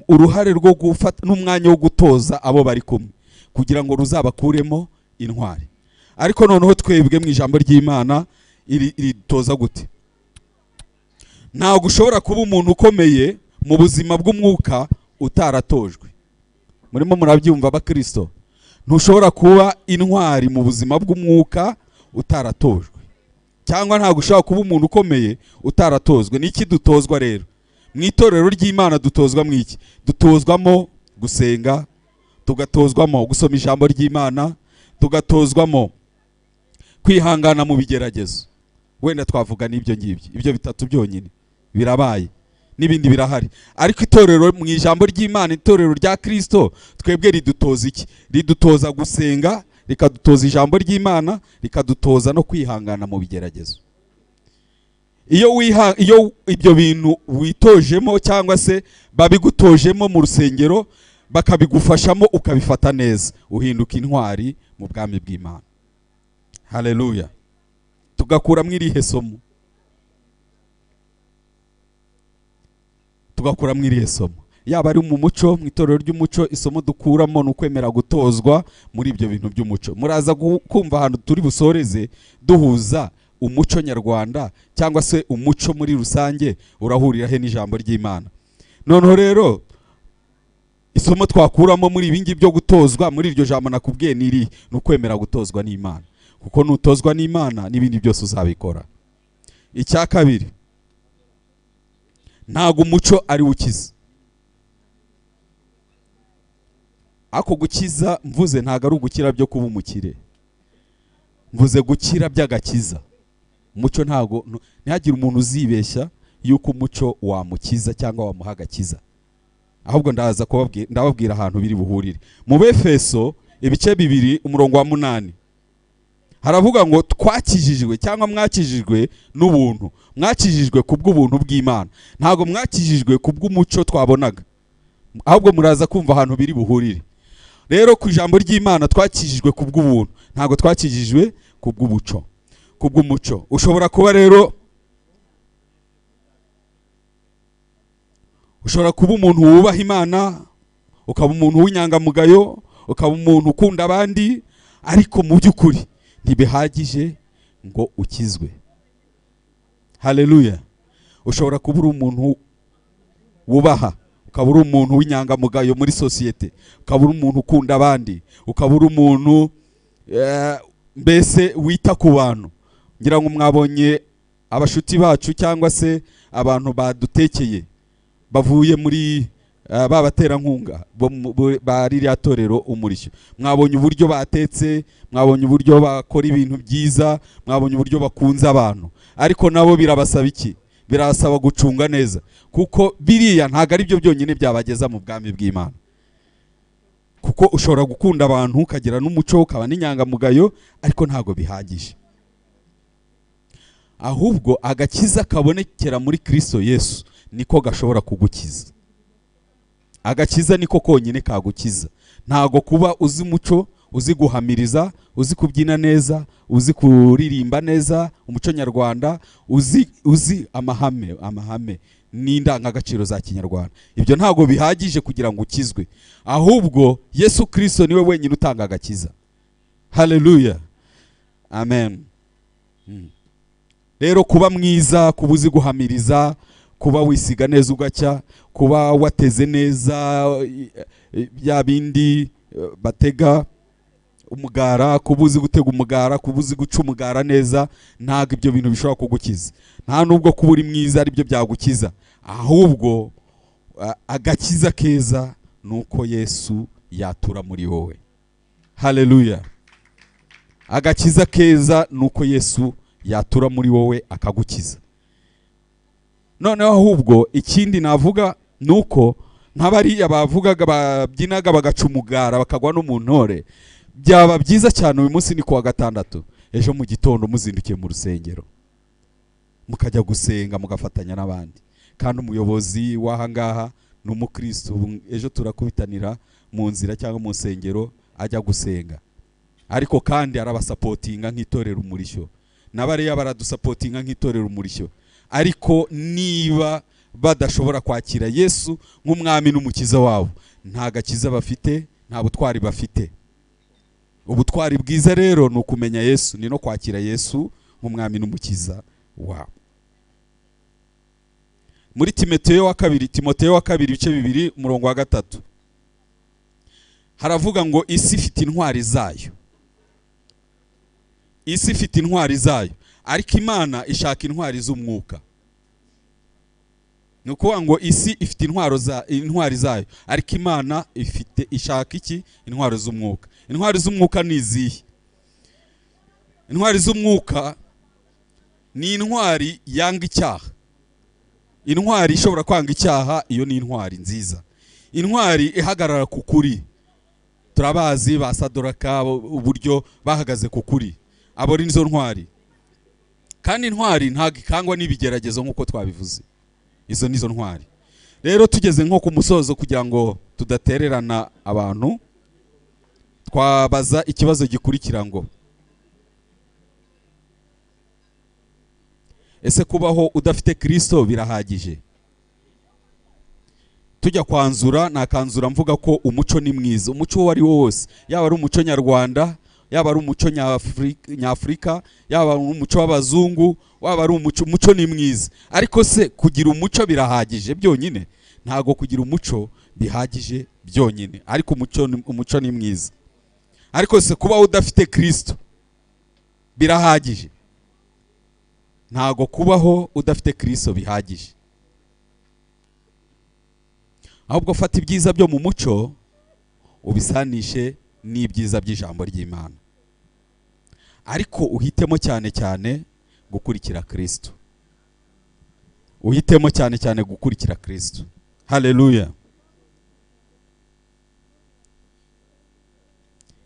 uruhare rwo gufata n'umwanya wo gutoza abo bari kumwe kugira ngo ruzabakuremo intwari. Ariko noneho twebwe mu ijambo ry'Imana iritoza gute? Ntago ushobora kuba umuntu ukomeye mu buzima bw'umwuka utaratojwe. Murimo murabyumva abakristo? ntushobora kuba intwari mu buzima bw'umwuka utaratojwe, cyangwa ntabwo ushobora kuba umuntu ukomeye utaratozwe. Niki dutozwa rero mu itorero ry'Imana? Dutozwa mu iki? Dutozwamo gusenga, tugatozwamo gusoma ijambo ry'Imana, tugatozwamo kwihangana mu bigeragezo. Wenda twavuga n'ibyo ngibyo, ibyo bitatu byonyine birabaye, n'ibindi birahari. Ariko itorero mu ijambo ry'Imana, itorero rya Kristo, twebwe ridutoza iki? Ridutoza gusenga, rikadutoza ijambo ry'Imana, rikadutoza no kwihangana mu bigeragezo. Iyo ibyo bintu witojemo cyangwa se babigutojemo mu rusengero, bakabigufashamo ukabifata neza, uhinduka intwari mu bwami bw'Imana. Haleluya. Tugakura mwirihe somo? Tugakura mwirihe somo? Yaba ari mu muco, mu itorero ry'umuco, isomo dukuramo n'ukwemera gutozwa muri ibyo bintu by'umuco. Muraza kumva ahantu turi busoreze duhuza umuco nyarwanda cyangwa se umuco muri rusange urahurira he n'ijambo ry'Imana. Noneho rero isomo twakuramo muri ibingi byo gutozwa muri iryo jambo nakubwiye niri n'ukwemera gutozwa n'Imana, kuko nutozwa n'Imana n'ibindi byose uzabikora. Icya kabiri, ntago umuco ari ukiza. Ako gukiza mvuze ntago ari ugukira byo kuba umukire, mvuze gukira by'agakiza. Umuco ntago, ntihagire umuntu uzibeshya yuko umuco wamukiza cyangwa wamuha agakiza, ahubwo ndababwira ahantu biri buhurire. Mu Befeso ibice 2 umurongo wa 8 haravuga ngo twakijijwe cyangwa mwakijijwe n'ubuntu, mwakijijwe kubw'ubuntu bw'Imana, ntago mwakijijwe kubw'umuco twabonaga, ahubwo muraza kumva ahantu biri buhurire. Rero ku ijambo ry'Imana twakijijwe kubw'ubuntu, ntago twakijijwe kubw'umuco. Kubw'umuco ushobora kuba rero, ushobora kuba umuntu wubaha Imana, ukaba umuntu w'inyangamugayo, ukaba umuntu ukunda abandi, ariko mu by'ukuri ntibihagije ngo ukizwe. Haleluya. Ushobora kuba uri umuntu wubaha, ukaba uri umuntu w'inyangamugayo muri sosiyete, ukaba uri umuntu ukunda abandi, ukaba uri umuntu mbese wita ku bantu. Ngira ngo mwabonye abashuti bacu cyangwa se abantu badutekeye bavuye muri babaterankunga bari rya torero Umurishyo. Mwabonye uburyo batetse, mwabonye uburyo bakora ibintu byiza, mwabonye uburyo bakunza abantu, ariko nabo birabasaba iki? Birasaba gucunga neza, kuko biriya ntago ari byo byonyine byabageza mu bwami bw'Imana. Kuko ushobora gukunda abantu ukagira n'umuco ukaba n'inyangamugayo, ariko ntago bihagije. Ahubwo agakiza kabonekera muri Kristo Yesu niko gashobora kugukiza. Agakiza niko konyine kagukiza. Ntago kuba uzi umuco, uzi guhamiriza, uzi kubyina neza, uzi kuririmba neza umuco nyarwanda, uzi amahame n'indangagaciro za Kinyarwanda. Ibyo ntago bihagije kugira ngo ukizwe, ahubwo Yesu Kristo niwe wenyine utanga agakiza. Haleluya. Amen. Rero kuba mwiza, kuba uzi guhamiriza, kuba wisiga neza ugacya, kuba wateze neza bya bindi batega umugara, kuba uzi gutega umugara, kuba uzi guca umugara neza, ntago ibyo bintu bishobora kugukiza. Nta nubwo kuba uri mwiza ari byo byagukiza, ahubwo agakiza keza nuko Yesu yatura muri wowe. Haleluya. Agakiza keza nuko Yesu yatura muri wowe akagukiza. Noneho ahubwo ikindi navuga nuko nk'abariya bavugaga babyinaga bagaca umugara bakagwa no mu ntore, byaba byiza cyane uyu munsi ni kuwa gatandatu, ejo mu gitondo muzindukiye mu rusengero mukajya gusenga mugafatanya n'abandi, kandi umuyobozi w'ahangaha ni umukristo. Ejo turakubitanira mu nzira cyangwa mu nsengero ajya gusenga, ariko kandi arabasapotinga nk'itorero Umurishyo, n'abariya baradusapotinga nk'itorero Umurishyo. Ariko niba badashobora kwakira Yesu nk'umwami n'umukiza wabo, nta gakiza bafite, nta butwari bafite. Ubutwari bwiza rero ni ukumenya Yesu, ni no kwakira Yesu nk'umwami n'umukiza wabo. Muri Timoteyo wa 2 ibice 2 umurongo wa 3 haravuga ngo isi ifite intwari zayo, isi ifite intwari zayo, ariko Imana ishaka intwari z'umwuka. Ni ukuvuga ngo isi ifite intwari zayo, ariko Imana ishaka iki? Intwari z'umwuka. Intwari z'umwuka ni izihe? Intwari z'umwuka ni intwari yanga icyaha. Intwari ishobora kwanga icyaha, iyo ni intwari nziza. Intwari ihagarara ku kuri. Turabazi ba Sadoraka uburyo bahagaze ku kuri. Abo ni zo ntwari. Kandi intwari ntabwo ikangwa n'ibigeragezo nk'uko twabivuze. Izo nizo ntwari. Rero tugeze nko ku musozo kugira ngo tudatererana abantu, twabaza ikibazo gikurikira ngo ese kubaho udafite Kristo birahagije? Tujya kwanzura, nakanzura mvuga ko umuco ni mwiza. Umuco uwo ari wo wose, yaba ari umuco nyarwanda, yaba ari umuco nyafrika, yaba ari umuco w'abazungu, waba ari umuco ni mwiza. Ariko se kugira umuco birahagije byonyine? Ntago kugira umuco bihagije byonyine, ariko umuco ni mwiza. Ariko se kuba udafite Kristo birahagije? Ntago kubaho udafite Kristo bihagije. Ahubwo fata ibyiza byo mu muco ubisanishe n'ibyiza by'ijambo ry'Imana, ariko uhitemo cyane cyane gukurikira Kristo. Uhitemo cyane cyane gukurikira Kristo. Haleluya.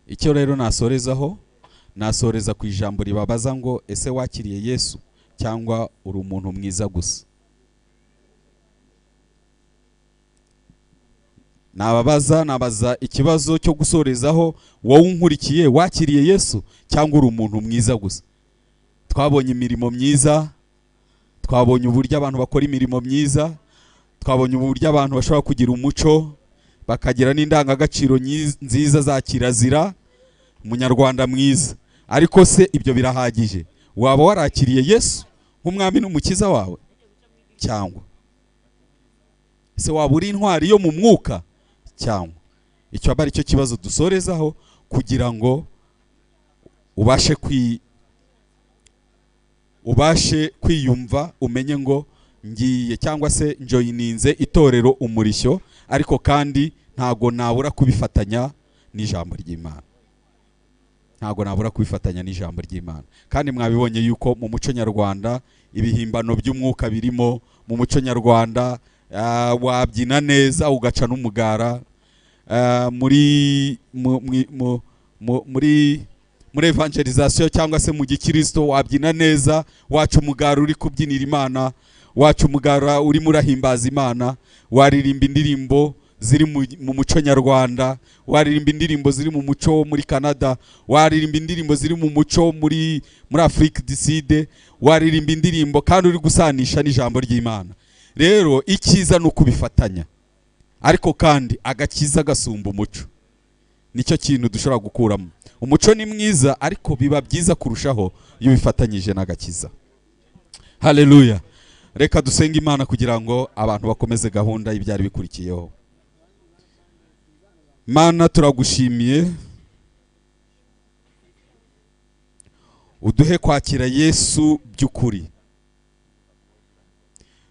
Icyo rero nasorezaho, nasoreza ku ijambo ribabaza ngo ese wakiriye Yesu cyangwa uri umuntu mwiza gusa? Nabaza ikibazo cyo gusorezaho, wowe unkurikiye wakiriye Yesu cyangwa uri umuntu mwiza gusa? Twabonye imirimo myiza, twabonye uburyo abantu bakora imirimo myiza, twabonye uburyo abantu bashobora kugira umuco, bakagira n'indangagaciro nziza za kirazira, umunyarwanda mwiza. Ariko se ibyo birahagije? Waba warakiriye Yesu nk'umwami n'umukiza wawe cyangwa se waba uri intwari yo mu mwuka cyangwa? Icyo aba ari cyo kibazo dusorezaho kugira ngo ubashe kwiyumva, umenye ngo ngiye cyangwa se njoyininze itorero Umurishyo, ariko kandi ntago nabura kubifatanya n'ijambo ry'Imana. Ntago nabura kubifatanya n'ijambo ry'Imana. Kandi mwabibonye yuko mu muco nyarwanda ibihimbano by'umwuka birimo. Mu muco nyarwanda wabyina neza ugaca n'umugara. Muri evangelization cyangwa se mu gikristo wabyina neza, waca umugara uri kubyinira Imana, waca umugara uri murahimbaza Imana, waririmba indirimbo ziri mu muco nyarwanda, waririmba indirimbo ziri mu muco muri Canada, waririmba indirimbo ziri mu muco muri Afrique du Sud, waririmba indirimbo kandi uri gusanisha n'ijambo ry'Imana. Rero icyiza no kubifatanya, ariko kandi agakiza gasumba umuco. Nicyo kintu dushobora gukuramo. Umuco ni mwiza, ariko biba byiza kurushaho iyo bifatanyije n'agakiza. Haleluya. Reka dusenge Imana kugira ngo abantu bakomeze gahunda y'ibyari bikurikiyeho. Mana, turagushimiye, uduhe kwakira Yesu by'ukuri,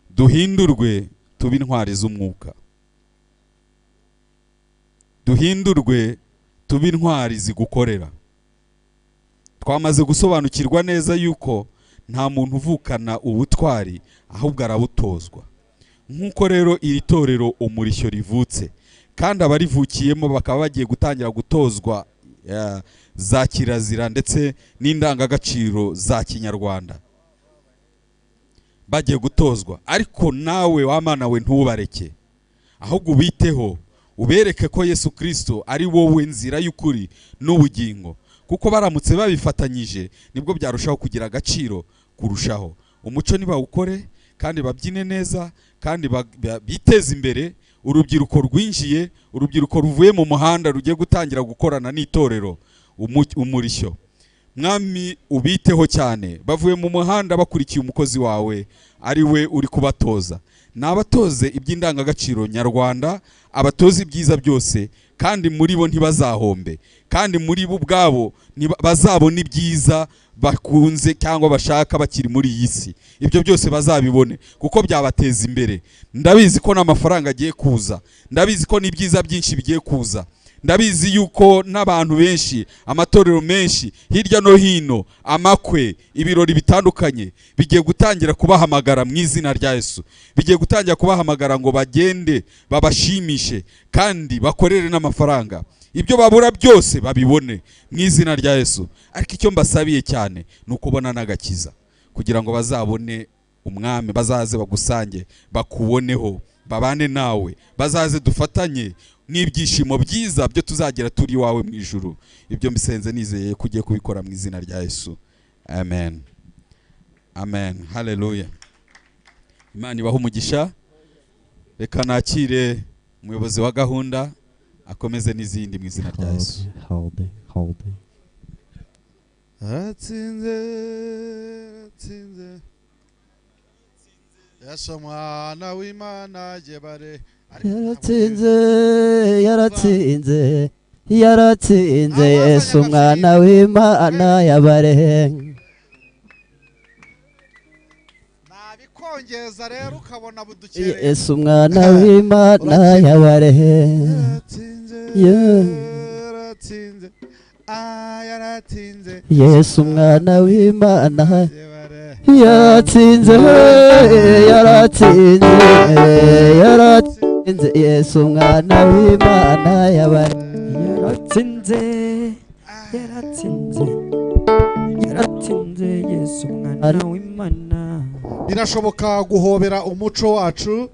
duhindurwe tube intwari z'umwuka, duhindurwe tube intwari zigukorera. Twamaze gusobanukirwa neza yuko nta muntu uvukana ubutwari, ahubwo arabutozwa. Nk'uko rero iri torero Umurishyo rivutse, kandi abarivukiyemo bakaba bagiye gutangira gutozwa za kirazira ndetse n'indangagaciro za kinyarwanda, bagiye gutozwa. Ariko nawe w'Imana we ntubareke, ahubwo ubiteho, ubereke ko Yesu Kristo ari wowe nzira y'ukuri n'ubugingo, kuko baramutse babifatanyije nibwo byarushaho kugira agaciro kurushaho. Umuco nibawukore kandi babyine neza kandi biteze imbere. Urubyiruko rwinjiye, urubyiruko ruvuye mu muhanda rugiye gutangira gukorana n'itorero Umurishyo, Mwami ubiteho cyane, bavuye mu muhanda bakurikiye umukozi wawe ari we uri kubatoza. nabatoze iby'indangagaciro nyarwanda, abatoze ibyiza byose, kandi muri bo ntibazahombe, kandi muri bo ubwabo bazabona ibyiza bakunze cyangwa bashaka bakiri muri iyi si. Ibyo byose bazabibone kuko byabateza imbere. Ndabizi ko n'amafaranga agiye kuza, ndabizi ko n'ibyiza byinshi bigiye kuza, ndabizi yuko n'abantu benshi, amatorero menshi hirya no hino, amakwe, ibirori bitandukanye bigiye gutangira kubahamagara mu izina rya Yesu. Bigiye gutangira kubahamagara ngo bagende babashimishe kandi bakorere n'amafaranga. Ibyo babura byose babibone mu izina rya Yesu. Ariko icyo mbasabiye cyane ni ukubona n'agakiza, kugira ngo bazabone umwami, bazaze bagusange, bakuboneho, babane nawe, bazaze dufatanye n'ibyishimo byiza byo tuzagira turi iwawe mu ijuru. Ibyo mbisenze nizeye ko ugiye kubikora mu izina rya Yesu. Amen. Amen. Haleluya. Imana ibahe umugisha. Reka nakire umuyobozi wa gahunda akomeze n'izindi mu izina rya Yesu. Atsinze Yesu mwana w'Imana jebare. Yaratsinze Yesu mwana w'Imana yabare. Nabikongeza rero ukabona budukere. Yesu mwana w'Imana yabare. Yaratsinze Yesu mwana w'Imana yatsinze. Yesu mwana w'Imana yabare. Yaratsinze Yesu mwana w'Imana. Birashoboka guhobera umuco wacu